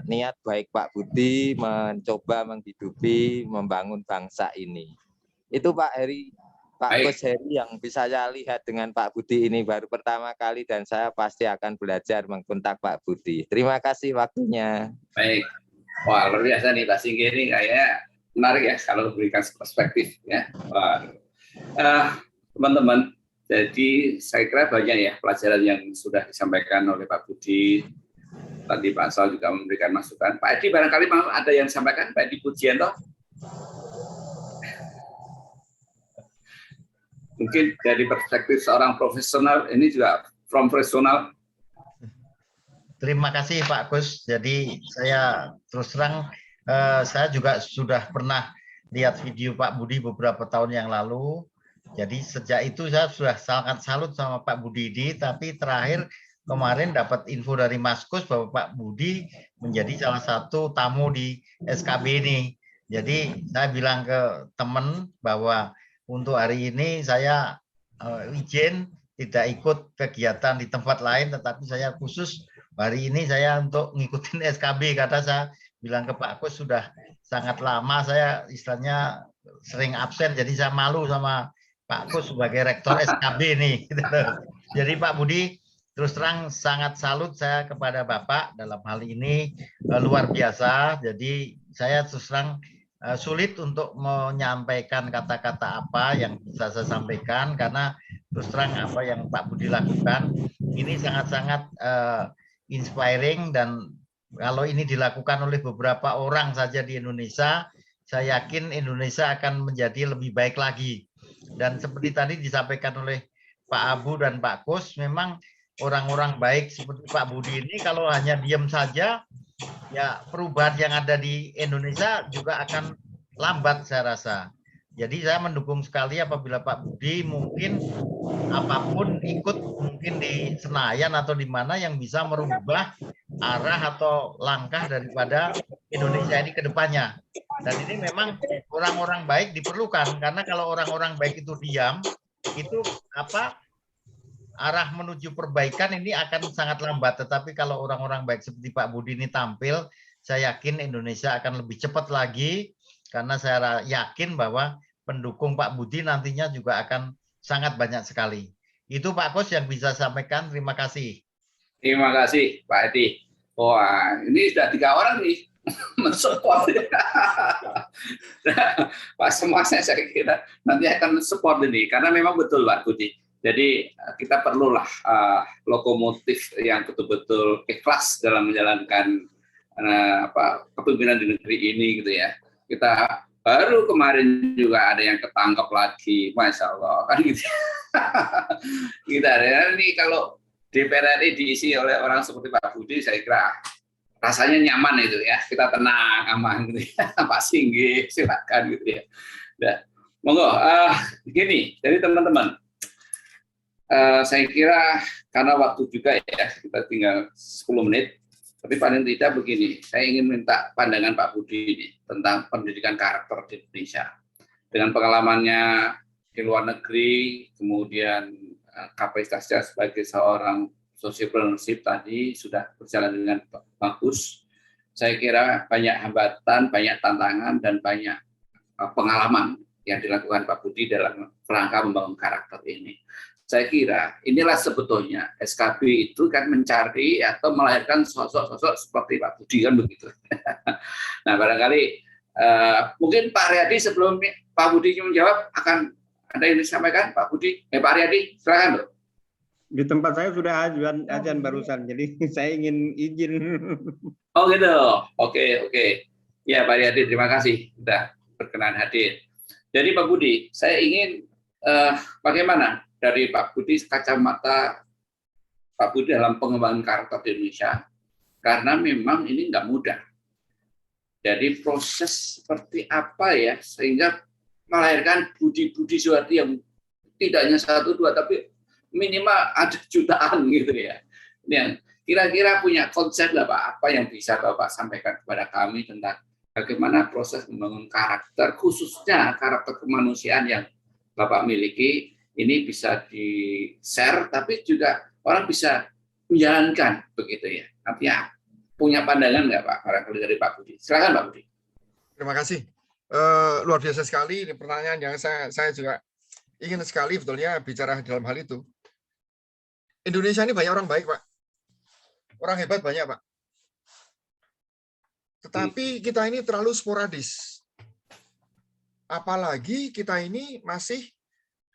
Speaker 6: niat baik Pak Budi mencoba menghidupi, membangun bangsa ini. Itu Pak Heri, Pak Gus Heri yang bisa saya lihat dengan Pak Budi ini baru pertama kali dan saya pasti akan belajar mengkontak Pak Budi. Terima kasih waktunya.
Speaker 1: Baik. Wah, luar biasa nih Pak Singgi ini kayaknya menarik ya kalau berikan perspektif ya. Teman-teman, jadi saya kira banyak ya pelajaran yang sudah disampaikan oleh Pak Budi. Tadi Pak Sal juga memberikan masukan. Pak Edi barangkali mau ada yang disampaikan, Pak Edi Pujianto. Mungkin dari perspektif seorang profesional, ini juga profesional.
Speaker 4: Terima kasih Pak Gus. Jadi saya terus terang, saya juga sudah pernah lihat video Pak Budi beberapa tahun yang lalu. Jadi sejak itu saya sudah sangat salut sama Pak Budi ini, tapi terakhir kemarin dapat info dari Mas Gus bahwa Pak Budi menjadi salah satu tamu di SKB ini. Jadi saya bilang ke teman bahwa untuk hari ini saya izin tidak ikut kegiatan di tempat lain, tetapi saya khusus hari ini saya untuk ngikutin SKB karena saya bilang ke Pak Gus sudah sangat lama saya istilahnya sering absen, jadi saya malu sama Pak Gus sebagai rektor SKB nih. Jadi Pak Budi, terus terang sangat salut saya kepada Bapak dalam hal ini luar biasa. Jadi saya terus terang sulit untuk menyampaikan kata-kata apa yang bisa saya sampaikan karena terus terang apa yang Pak Budi lakukan ini sangat-sangat inspiring, dan kalau ini dilakukan oleh beberapa orang saja di Indonesia, saya yakin Indonesia akan menjadi lebih baik lagi. Dan seperti tadi disampaikan oleh Pak Abu dan Pak Kus, memang orang-orang baik seperti Pak Budi ini kalau hanya diam saja, ya perubahan yang ada di Indonesia juga akan lambat saya rasa. Jadi saya mendukung sekali apabila Pak Budi mungkin apapun ikut mungkin di Senayan atau di mana yang bisa merubah arah atau langkah daripada Indonesia ini ke depannya. Dan ini memang orang-orang baik diperlukan, karena kalau orang-orang baik itu diam, itu arah menuju perbaikan ini akan sangat lambat. Tetapi kalau orang-orang baik seperti Pak Budi ini tampil, saya yakin Indonesia akan lebih cepat lagi, karena saya yakin bahwa pendukung Pak Budi nantinya juga akan sangat banyak sekali. Itu Pak Kus yang bisa sampaikan. Terima kasih.
Speaker 1: Terima kasih Pak Edi. Wah, ini sudah 3 orang nih mensupport. Pak semuanya saya kira nanti akan support ini, karena memang betul Pak Budi. Jadi kita perlulah lokomotif yang betul-betul ikhlas dalam menjalankan kepemimpinan di negeri ini gitu ya. Kita baru kemarin juga ada yang ketangkep lagi, Masya Allah kan gitu. Kita ada ini kalau DPR RI diisi oleh orang seperti Pak Budi, saya kira rasanya nyaman itu ya, kita tenang, aman gitu ya. Pak Singgi, silakan gitu ya. Nah, monggo, gini, jadi teman-teman, saya kira karena waktu juga ya, kita tinggal 10 menit, tapi paling tidak begini, saya ingin minta pandangan Pak Budi ini tentang pendidikan karakter di Indonesia. Dengan pengalamannya di luar negeri, kemudian kapasitasnya sebagai seorang sociopreneurship tadi sudah berjalan dengan bagus. Saya kira banyak hambatan, banyak tantangan, dan banyak pengalaman yang dilakukan Pak Budi dalam rangka membangun karakter ini. Saya kira inilah sebetulnya SKB itu kan mencari atau melahirkan sosok-sosok seperti Pak Budi kan begitu. Nah barangkali mungkin Pak Riyadi sebelum Pak Budi menjawab akan ada yang disampaikan Pak Budi. Pak Riyadi silakan loh.
Speaker 7: Di tempat saya sudah azan barusan, jadi saya ingin izin.
Speaker 1: Oh gitu, oke. Ya Pak Riyadi, terima kasih sudah berkenan hadir. Jadi Pak Budi, saya ingin bagaimana dari Pak Budi kacamata Pak Budi dalam pengembangan karakter di Indonesia, karena memang ini nggak mudah. Jadi proses seperti apa ya sehingga melahirkan Budi Suhardi yang tidak hanya 1, 2, tapi minimal ada jutaan gitu ya. Ini yang kira-kira punya konsep lah Pak, apa yang bisa Bapak sampaikan kepada kami tentang bagaimana proses membangun karakter, khususnya karakter kemanusiaan yang Bapak miliki, ini bisa di-share, tapi juga orang bisa menjalankan begitu ya. Artinya punya pandangan nggak Pak, barangkali dari Pak Budi? Silakan Pak Budi.
Speaker 3: Terima kasih. Luar biasa sekali ini pertanyaan yang saya juga ingin sekali sebetulnya bicara dalam hal itu. Indonesia ini banyak orang baik, Pak. Orang hebat banyak, Pak. Tetapi kita ini terlalu sporadis. Apalagi kita ini masih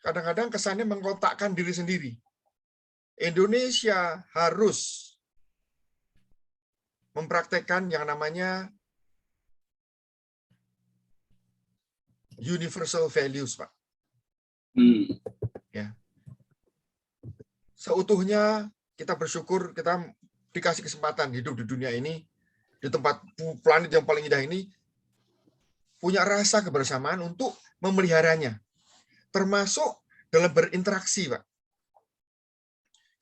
Speaker 3: kadang-kadang kesannya mengkotakkan diri sendiri. Indonesia harus mempraktekkan yang namanya universal values, Pak. Ya. Seutuhnya kita bersyukur kita dikasih kesempatan hidup di dunia ini, di tempat planet yang paling indah ini, punya rasa kebersamaan untuk memeliharanya, termasuk dalam berinteraksi, Pak.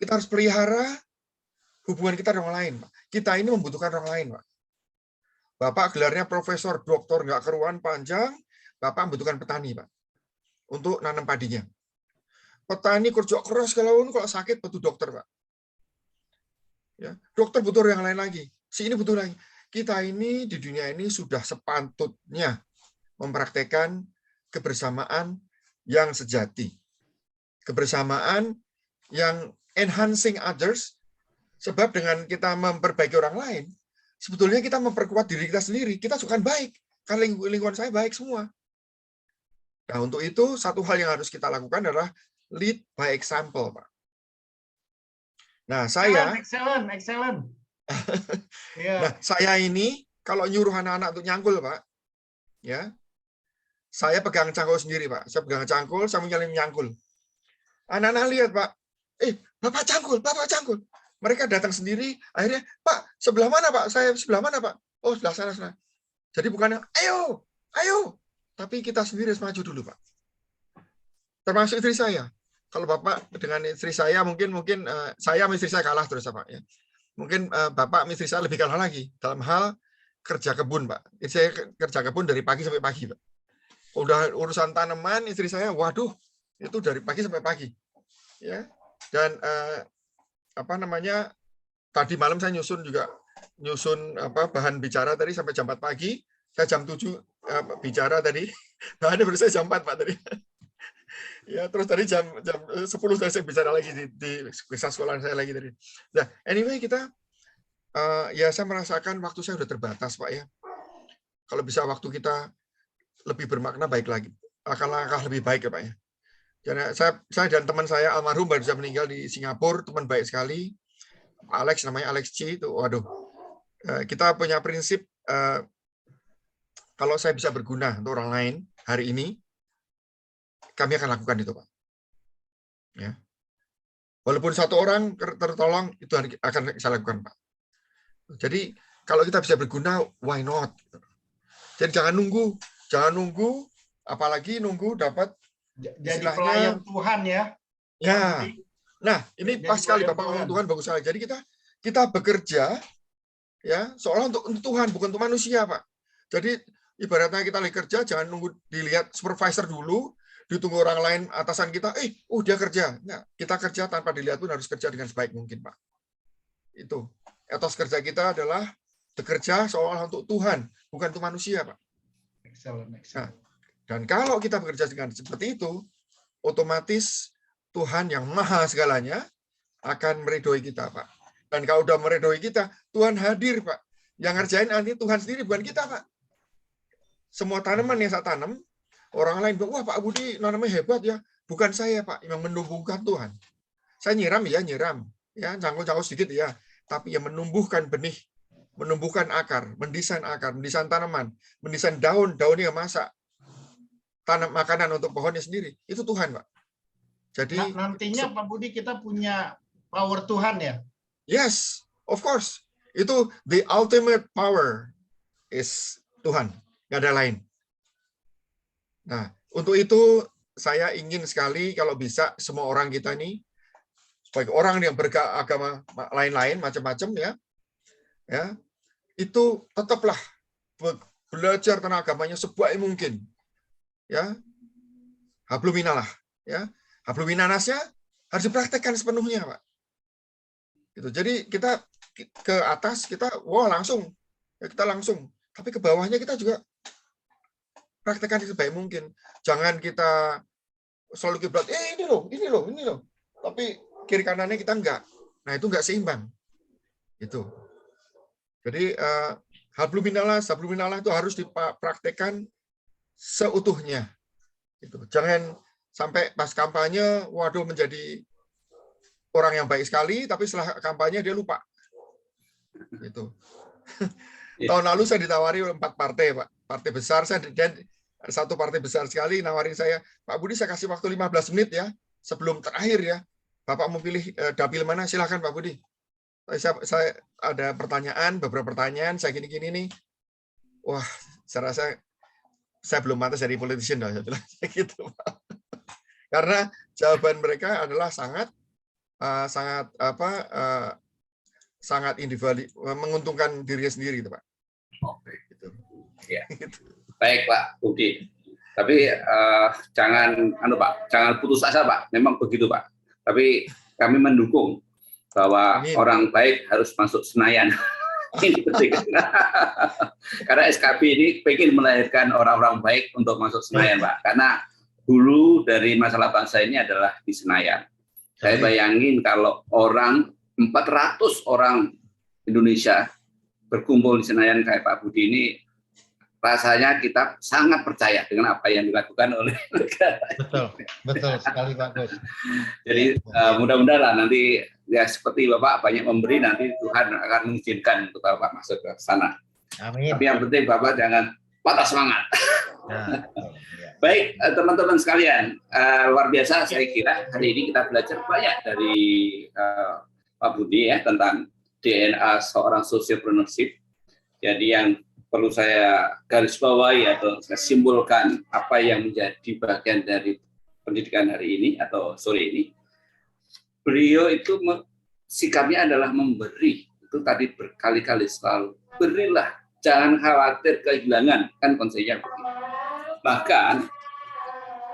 Speaker 3: Kita harus pelihara hubungan kita dengan orang lain, Pak. Kita ini membutuhkan orang lain, Pak. Bapak gelarnya profesor, doktor, nggak keruan panjang, Bapak membutuhkan petani, Pak, untuk nanam padinya. Petani kerja keras kalau sakit butuh dokter, Pak. Ya, dokter butuh yang lain lagi. Si ini butuh lagi. Kita ini di dunia ini sudah sepatutnya mempraktekkan kebersamaan yang sejati. Kebersamaan yang enhancing others, sebab dengan kita memperbaiki orang lain, sebetulnya kita memperkuat diri kita sendiri. Kita suka baik, karena lingkungan saya baik semua. Nah, untuk itu, satu hal yang harus kita lakukan adalah lead by example, Pak. Nah, saya...
Speaker 4: Excellent. Yeah.
Speaker 3: Nah, saya ini, kalau nyuruh anak-anak untuk nyangkul, Pak, ya, saya pegang cangkul sendiri, Pak. Saya pegang cangkul, saya nyangkul. Anak-anak lihat, Pak, Bapak cangkul. Mereka datang sendiri, akhirnya, Pak, sebelah mana, Pak? Saya sebelah mana, Pak? Oh, sebelah sana. Jadi bukannya, ayo, tapi kita sendiri harus maju dulu, Pak. Termasuk istri saya. Kalau Bapak dengan istri saya, mungkin saya sama istri saya kalah terus, Pak. Ya. Mungkin Bapak sama istri saya lebih kalah lagi dalam hal kerja kebun, Pak. Saya kerja kebun dari pagi sampai pagi, Pak. Udah urusan tanaman, istri saya, waduh, itu dari pagi sampai pagi. Ya. Dan tadi malam saya nyusun bahan bicara tadi sampai jam 4 pagi. Saya jam 7 bicara tadi, bahannya baru saya jam 4, Pak, tadi. Ya, terus tadi jam 10 saya bicara lagi di sekolah saya lagi tadi. Nah, anyway, kita ya saya merasakan waktu saya sudah terbatas, Pak, ya. Kalau bisa waktu kita lebih bermakna, baik lagi. Langkah lebih baik, ya, Pak, ya. Karena saya dan teman saya almarhum baru saja meninggal di Singapura, teman baik sekali. Alex, namanya Alex C, itu waduh. Kita punya prinsip kalau saya bisa berguna untuk orang lain hari ini, kami akan lakukan itu, Pak. Ya. Walaupun satu orang tertolong, itu akan saya lakukan, Pak. Jadi kalau kita bisa berguna, why not? Jadi jangan nunggu, apalagi nunggu dapat
Speaker 4: jadi pelayan Tuhan, ya.
Speaker 3: Ya. Nah, ini pas sekali Bapak ngomong Tuhan, bagus sekali. Jadi kita bekerja ya seolah untuk Tuhan, bukan untuk manusia, Pak. Jadi ibaratnya kita lagi kerja, jangan nunggu dilihat supervisor dulu, ditunggu orang lain atasan kita, dia kerja. Nah, kita kerja tanpa dilihat pun harus kerja dengan sebaik mungkin, Pak. Itu. Etos kerja kita adalah bekerja seolah untuk Tuhan, bukan untuk manusia, Pak.
Speaker 4: Excellent.
Speaker 3: Nah, dan kalau kita bekerja dengan seperti itu, otomatis Tuhan yang maha segalanya akan meridhoi kita, Pak. Dan kalau udah meridhoi kita, Tuhan hadir, Pak. Yang ngerjain nanti Tuhan sendiri, bukan kita, Pak. Semua tanaman yang saya tanam, orang lain bilang, wah Pak Budi nanamnya hebat ya. Bukan saya, Pak, yang menumbuhkan Tuhan. Saya nyiram, ya, cangkul-cangkul sedikit ya. Tapi yang menumbuhkan benih, menumbuhkan akar, mendesain tanaman, mendesain daunnya masak, tanam makanan untuk pohonnya sendiri, itu Tuhan, Pak. Jadi
Speaker 4: nantinya Pak Budi kita punya power Tuhan, ya?
Speaker 3: Yes, of course. Itu the ultimate power is Tuhan. Nggak ada lain. Nah, Untuk itu saya ingin sekali kalau bisa semua orang kita nih, sebagai orang yang beragama lain-lain macam-macam ya, itu tetaplah belajar tentang agamanya sebaik mungkin, ya. Hablum minallah, ya. Hablum minanasnya harus dipraktekkan sepenuhnya, Pak. Gitu. Jadi kita ke atas kita langsung, ya kita langsung, tapi ke bawahnya kita juga praktekkan sebaik mungkin. Jangan kita selalu kiblat, ini loh. Tapi kiri kanannya kita enggak. Nah, itu enggak seimbang. Itu. Jadi hablum minallah itu harus dipraktekkan seutuhnya. Gitu. Jangan sampai pas kampanye, waduh menjadi orang yang baik sekali, tapi setelah kampanye dia lupa. Gitu. Tahun lalu saya ditawari oleh 4 partai, Pak. Partai besar, dan satu partai besar sekali nawarin saya, Pak Budi saya kasih waktu 15 menit ya, sebelum terakhir ya. Bapak mau pilih dapil mana, silakan Pak Budi. Saya ada beberapa pertanyaan, saya gini-gini nih. Wah, saya rasa saya belum pantas dari politician, saya bilang gitu, Pak. Karena jawaban mereka adalah sangat individu, menguntungkan dirinya sendiri, gitu, Pak.
Speaker 1: Oke, gitu. Ya. Baik, Pak Budi. Tapi jangan putus asa, Pak. Memang begitu, Pak. Tapi kami mendukung bahwa orang baik harus masuk Senayan. Ini penting. Karena SKB ini pengen melahirkan orang-orang baik untuk masuk Senayan, Pak. Karena hulu dari masalah bangsa ini adalah di Senayan. Saya bayangin kalau 400 orang Indonesia berkumpul di Senayan kayak Pak Budi ini, rasanya kita sangat percaya dengan apa yang dilakukan oleh negara.
Speaker 4: Betul sekali Pak Gus.
Speaker 1: Jadi mudah-mudahan nanti ya seperti Bapak banyak memberi, nanti Tuhan akan mengizinkan untuk Bapak masuk ke sana.
Speaker 4: Amin.
Speaker 1: Tapi yang penting Bapak jangan patah semangat.
Speaker 4: Nah,
Speaker 1: Baik teman-teman sekalian, luar biasa saya kira hari ini kita belajar banyak dari Pak Budi ya tentang DNA seorang sociopreneurship. Jadi yang perlu saya garis bawahi atau saya simbolkan apa yang menjadi bagian dari pendidikan hari ini atau sore ini. Beliau itu sikapnya adalah memberi. Itu tadi berkali-kali selalu. Berilah, jangan khawatir kehilangan, kan konsepnya begitu. Bahkan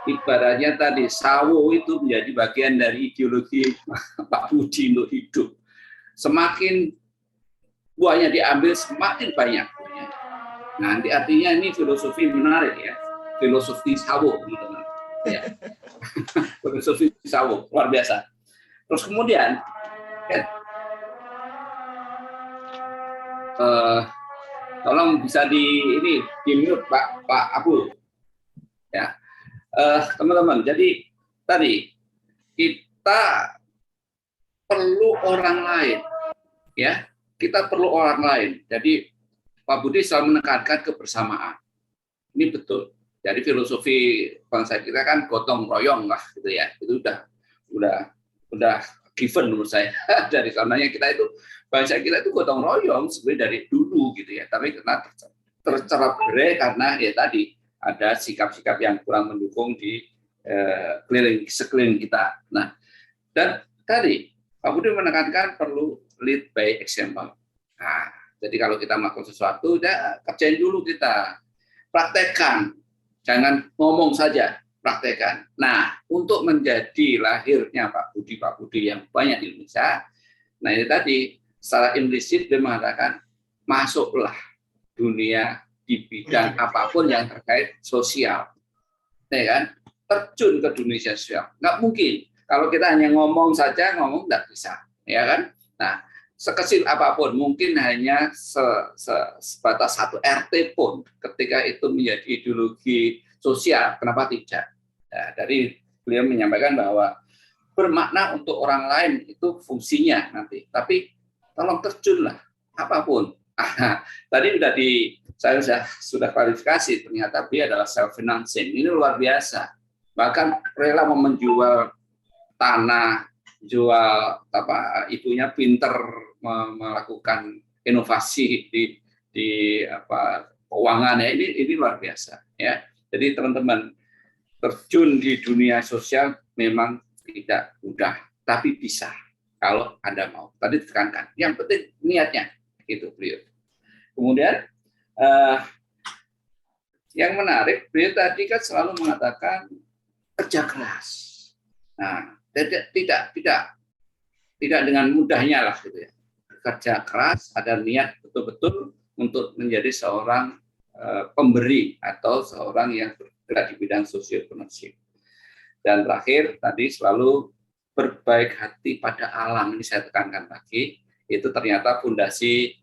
Speaker 1: ibaratnya tadi sawo itu menjadi bagian dari ideologi Pak Budi untuk hidup. Semakin buahnya diambil, semakin banyak. Nanti artinya ini filosofi menarik ya, filosofi sawo, teman-teman. Ya. Filosofi sawo luar biasa. Terus kemudian, ya, tolong bisa di mute Pak Abul. Ya, teman-teman. Jadi tadi kita perlu orang lain, ya. Kita perlu orang lain. Jadi Pak Budi selalu menekankan kebersamaan. Ini betul. Jadi filosofi bangsa kita kan gotong royong lah gitu ya. Itu udah given menurut saya. Dari sananya kita itu bangsa kita itu gotong royong sebenarnya dari dulu gitu ya. Tapi karena tercerai karena ya tadi ada sikap-sikap yang kurang mendukung di sekeliling kita. Nah, dan tadi Pak Budi menekankan perlu lead by example. Nah, jadi kalau kita melakukan sesuatu, ya kerjain dulu kita, praktekkan, jangan ngomong saja, praktekkan. Nah, untuk menjadi lahirnya Pak Budi yang banyak di Indonesia, nah ini tadi secara implisit dia mengatakan masuklah dunia di bidang apapun yang terkait sosial, ya kan? Terjun ke dunia sosial, nggak mungkin. Kalau kita hanya ngomong saja, ngomong nggak bisa, ya kan? Nah, sekecil apapun, mungkin hanya sebatas satu RT pun, ketika itu menjadi ideologi sosial, kenapa tidak? Nah, dari beliau menyampaikan bahwa bermakna untuk orang lain itu fungsinya nanti, tapi tolong terjunlah apapun. Tadi saya sudah klarifikasi, ternyata dia adalah self financing, ini luar biasa, bahkan rela menjual tanah, jual ibunya pinter melakukan inovasi di keuangan ya, ini luar biasa ya. Jadi teman-teman terjun di dunia sosial memang tidak mudah, tapi bisa kalau Anda mau. Tadi ditekankan, yang penting niatnya itu beliau. Kemudian yang menarik, beliau tadi kan selalu mengatakan kerja keras. Nah, tidak dengan mudahnya lah gitu ya. Kerja keras, ada niat betul-betul untuk menjadi seorang pemberi atau seorang yang bergerak di bidang sosioekonomi. Dan terakhir tadi selalu berbaik hati pada alam. Ini saya tekankan lagi, itu ternyata fondasi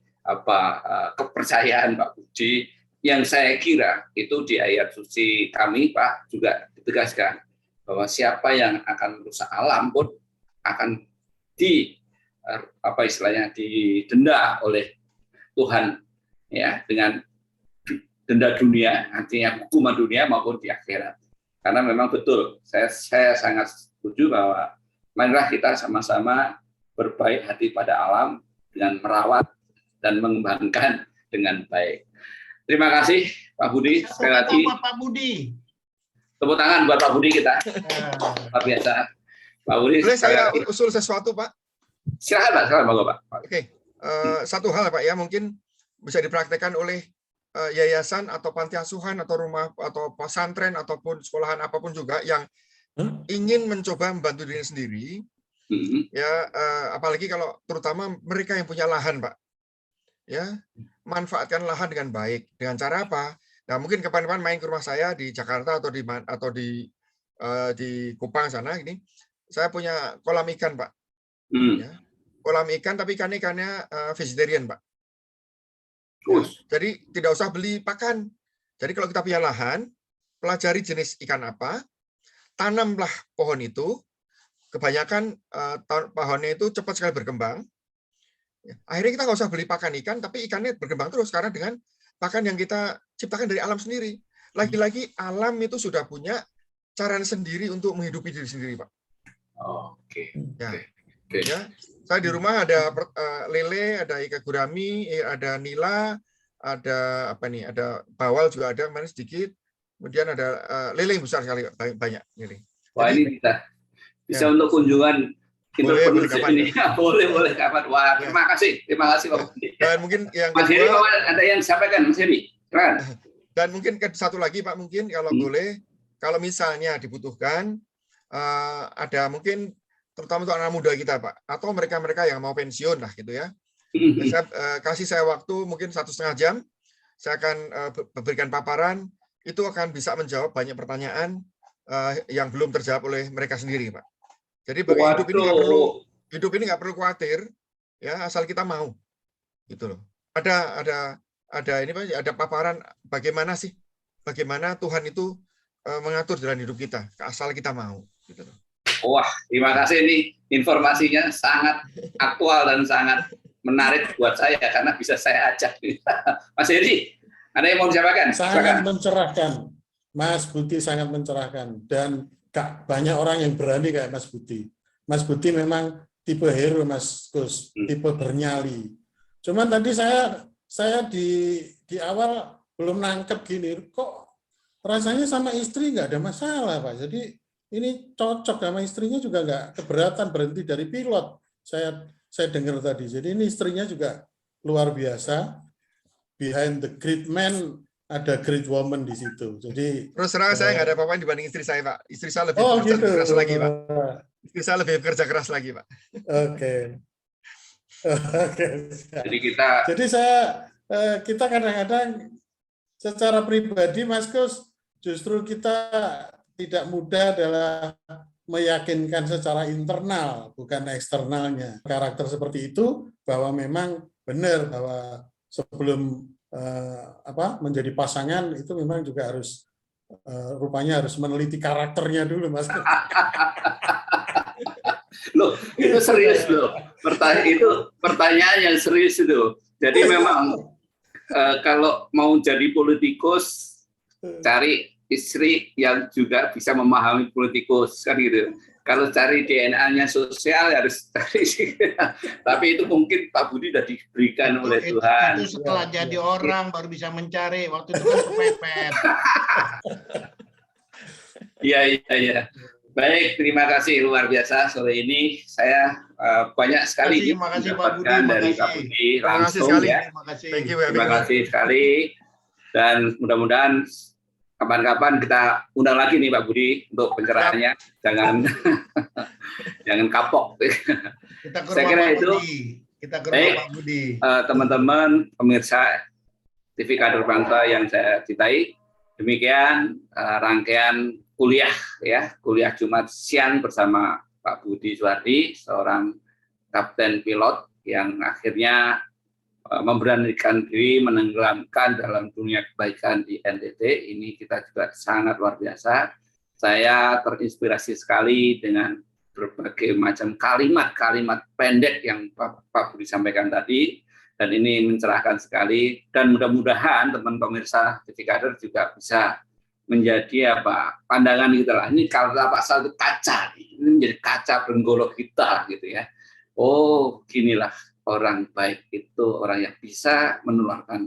Speaker 1: kepercayaan Pak Budi yang saya kira itu di ayat suci kami Pak juga ditegaskan bahwa siapa yang akan merusak alam pun akan didenda oleh Tuhan ya, dengan denda dunia, artinya hukuman dunia maupun di akhirat. Karena memang betul, saya sangat setuju bahwa marilah kita sama-sama berbaik hati pada alam dengan merawat dan mengembangkan dengan baik. Terima kasih Pak Budi. Sekali lagi.
Speaker 4: Pak Budi.
Speaker 1: Tepuk tangan buat Pak Budi kita. Luar biasa. Pak Budi.
Speaker 3: Boleh saya usul sesuatu, Pak?
Speaker 1: Silakan Pak, silakan Pak.
Speaker 3: Oke. Satu hal Pak ya, mungkin bisa dipraktekkan oleh yayasan atau panti asuhan atau rumah atau pesantren ataupun sekolahan apapun juga yang ingin mencoba membantu diri sendiri. Ya, apalagi kalau terutama mereka yang punya lahan, Pak. Ya, manfaatkan lahan dengan baik. Dengan cara apa? Nah, mungkin kapan-kapan main ke rumah saya di Jakarta atau di Kupang sana ini, saya punya kolam ikan, Pak. Ya, kolam ikan tapi ikannya vegetarian, Pak. Ya, jadi tidak usah beli pakan. Jadi kalau kita punya lahan, pelajari jenis ikan apa, tanamlah pohon itu. Kebanyakan pohonnya itu cepat sekali berkembang. Akhirnya kita nggak usah beli pakan ikan, tapi ikannya berkembang terus karena dengan pakan yang kita ciptakan dari alam sendiri. Lagi-lagi alam itu sudah punya cara sendiri untuk menghidupi diri sendiri, Pak.
Speaker 1: Oke.
Speaker 3: Ya, saya di rumah ada lele, ada ikan gurami, ada nila, ada apa nih? Ada bawal juga ada, kemarin sedikit. Kemudian ada lele yang besar sekali, banyak lele.
Speaker 1: Wah, ini bisa untuk kunjungan.
Speaker 3: Boleh kapan
Speaker 1: ini. boleh kapan. Wah, terima kasih Pak Budi.
Speaker 3: Dan mungkin yang
Speaker 1: Mas Heri, ada yang sampaikan Mas Heri.
Speaker 3: Dan mungkin satu lagi Pak, mungkin kalau boleh, kalau misalnya dibutuhkan ada mungkin terutama untuk anak muda kita Pak, atau mereka-mereka yang mau pensiun lah gitu ya. Kasih saya waktu mungkin 1,5 jam, saya akan berikan paparan, itu akan bisa menjawab banyak pertanyaan yang belum terjawab oleh mereka sendiri Pak. Jadi hidup ini nggak perlu khawatir, ya asal kita mau, gitu loh. Ada ini Pak, ada paparan bagaimana Tuhan itu mengatur jalan hidup kita, asal kita mau, gitu loh.
Speaker 1: Wah, terima kasih, ini informasinya sangat aktual dan sangat menarik buat saya karena bisa saya ajak. Mas Heri, ada yang mau disampaikan?
Speaker 2: Sangat mencerahkan, Mas Budi, sangat mencerahkan, dan gak banyak orang yang berani kayak Mas Budi. Mas Budi memang tipe hero, Mas Gus, tipe bernyali. Cuman tadi saya di awal belum nangkep gini, kok rasanya sama istri nggak ada masalah, Pak. Jadi ini cocok sama istrinya juga nggak keberatan berhenti dari pilot. Saya dengar tadi. Jadi ini istrinya juga luar biasa. Behind the great man ada great woman di situ. Jadi
Speaker 3: terus terang saya nggak ada apa-apa dibanding istri saya, Pak. Istri saya lebih
Speaker 2: keras
Speaker 3: lagi, Pak. Istri saya lebih bekerja keras lagi, Pak.
Speaker 2: Oke.
Speaker 1: Jadi
Speaker 2: kita kadang-kadang secara pribadi, Mas Gus, justru kita tidak mudah dalam meyakinkan secara internal, bukan eksternalnya. Karakter seperti itu bahwa memang benar bahwa sebelum menjadi pasangan itu memang juga harus rupanya harus meneliti karakternya dulu, Mas.
Speaker 1: Loh, itu serius loh. Pertanyaan yang serius itu. Jadi memang kalau mau jadi politikus, cari istri yang juga bisa memahami politikus, kan gitu. Kalau cari DNA-nya sosial harus cari sih. Tapi itu mungkin Pak Budi sudah diberikan oleh Tuhan.
Speaker 4: Itu setelah jadi orang baru bisa mencari, waktu itu kan kepepet.
Speaker 1: Iya. Baik, terima kasih luar biasa sore ini. Saya banyak sekali
Speaker 4: Terima kasih Pak Budi,
Speaker 1: mendapatkan dari Pak
Speaker 4: makasih.
Speaker 1: Budi
Speaker 3: Terima kasih
Speaker 1: langsung
Speaker 3: sekali.
Speaker 1: ya.
Speaker 4: Terima kasih.
Speaker 3: Thank you,
Speaker 1: Terima kasih sekali. Dan mudah-mudahan kapan-kapan kita undang lagi nih Pak Budi untuk pencerahannya. Jangan kapok.
Speaker 4: Kita ke
Speaker 1: Saya
Speaker 4: rumah
Speaker 1: kira
Speaker 4: Pak
Speaker 1: itu.
Speaker 4: Budi. Kita ke rumah
Speaker 1: Baik,
Speaker 4: Pak Budi.
Speaker 1: teman-teman pemirsa TV Kader Bangsa yang saya cintai, demikian rangkaian kuliah Jumat siang bersama Pak Budi Suhardi, seorang kapten pilot yang akhirnya memberanikan diri menenggelamkan dalam dunia kebaikan di NTT. Ini kita juga sangat luar biasa. Saya terinspirasi sekali dengan berbagai macam kalimat-kalimat pendek yang Pak Budi sampaikan tadi, dan ini mencerahkan sekali. Dan mudah-mudahan teman pemirsa TV Kader juga bisa menjadi pandangan kita lah. Ini kalau Pak Sal itu kaca, ini menjadi kaca penggolok kita gitu ya. Oh, ginilah orang baik itu orang yang bisa menularkan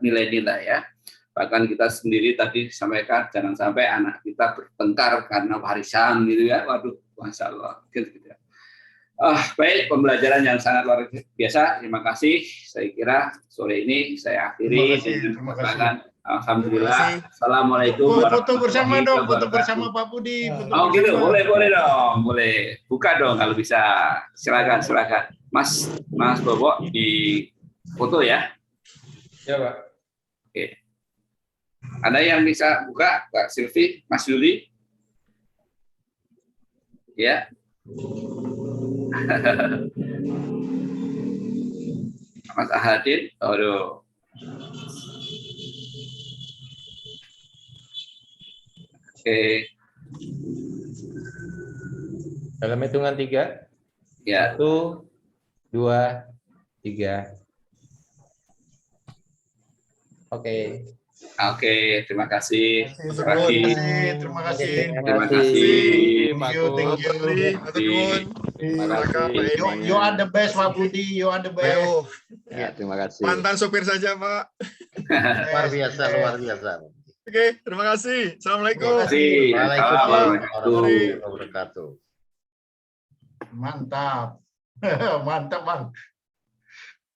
Speaker 1: nilai-nilai ya. Bahkan kita sendiri tadi sampaikan jangan sampai anak kita bertengkar karena warisan gitu ya. Waduh, Masya Allah. Gitu ya. Baik, pembelajaran yang sangat luar biasa. Terima kasih. Saya kira sore ini saya akhiri dengan perkataan alhamdulillah. Assalamualaikum
Speaker 4: Foto bersama dong, foto
Speaker 1: wabarakatuh.
Speaker 4: bersama Pak Budi.
Speaker 1: Oh gitu, boleh dong, boleh. Buka dong kalau bisa. Silakan. Mas Bobo di foto ya.
Speaker 8: Ya Pak.
Speaker 1: Oke. Ada yang bisa buka, Pak Silvi, Mas Yuli? Ya. Mas Ahadin, aduh. Oke.
Speaker 8: Dalam hitungan 3.
Speaker 1: Ya.
Speaker 8: 1, 2, 3. Oke.
Speaker 1: Oke, terima kasih.
Speaker 4: Terima kasih.
Speaker 1: Terima kasih.
Speaker 3: Thank you.
Speaker 4: You are the best, Pak Budi. You are the best.
Speaker 6: Ya, terima kasih.
Speaker 3: Mantan sopir saja, Pak.
Speaker 9: Luar biasa.
Speaker 3: Oke, terima kasih. Assalamualaikum.
Speaker 1: Terima kasih.
Speaker 9: Waalaikumsalam warahmatullahi wabarakatuh.
Speaker 4: Mantap. Mantap, Bang.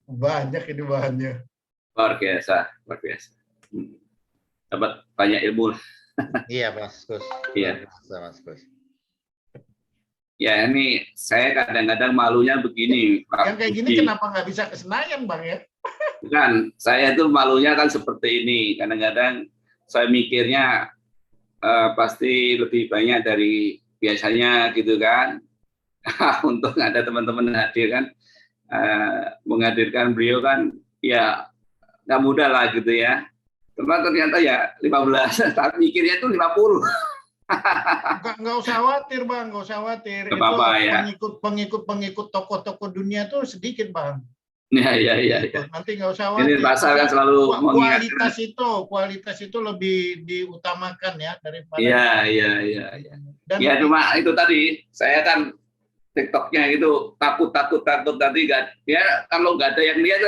Speaker 4: Banyak ini bahannya.
Speaker 1: Luar biasa. Dapat banyak ilmu.
Speaker 9: Iya, Mas Gus.
Speaker 1: Iya.
Speaker 9: Mas Gus.
Speaker 1: Ya, ini saya kadang-kadang malunya begini, Pak
Speaker 4: Yang kayak gini
Speaker 1: Budi.
Speaker 4: kenapa nggak bisa ke Senayan, Bang ya?
Speaker 1: Bukan, saya tuh malunya kan seperti ini. Kadang-kadang saya mikirnya pasti lebih banyak dari biasanya gitu kan. Untuk ada teman-teman hadir kan, menghadirkan beliau kan, ya nggak mudah lah gitu ya. Teman ternyata ya 15, tapi mikirnya itu 50.
Speaker 4: Nggak usah khawatir, Bang. Nggak usah khawatir.
Speaker 1: Nggak apa-apa, ya.
Speaker 4: Pengikut tokoh-tokoh dunia tuh sedikit, Bang.
Speaker 1: Iya.
Speaker 4: Nanti nggak usah khawatir.
Speaker 1: Ini pasal kan selalu mengingatkan.
Speaker 4: Kualitas itu lebih diutamakan ya daripada.
Speaker 1: Iya.
Speaker 4: Dan
Speaker 1: Ya cuma itu tadi, saya kan TikToknya itu takut tadi nggak, ya kalau nggak ada yang lihat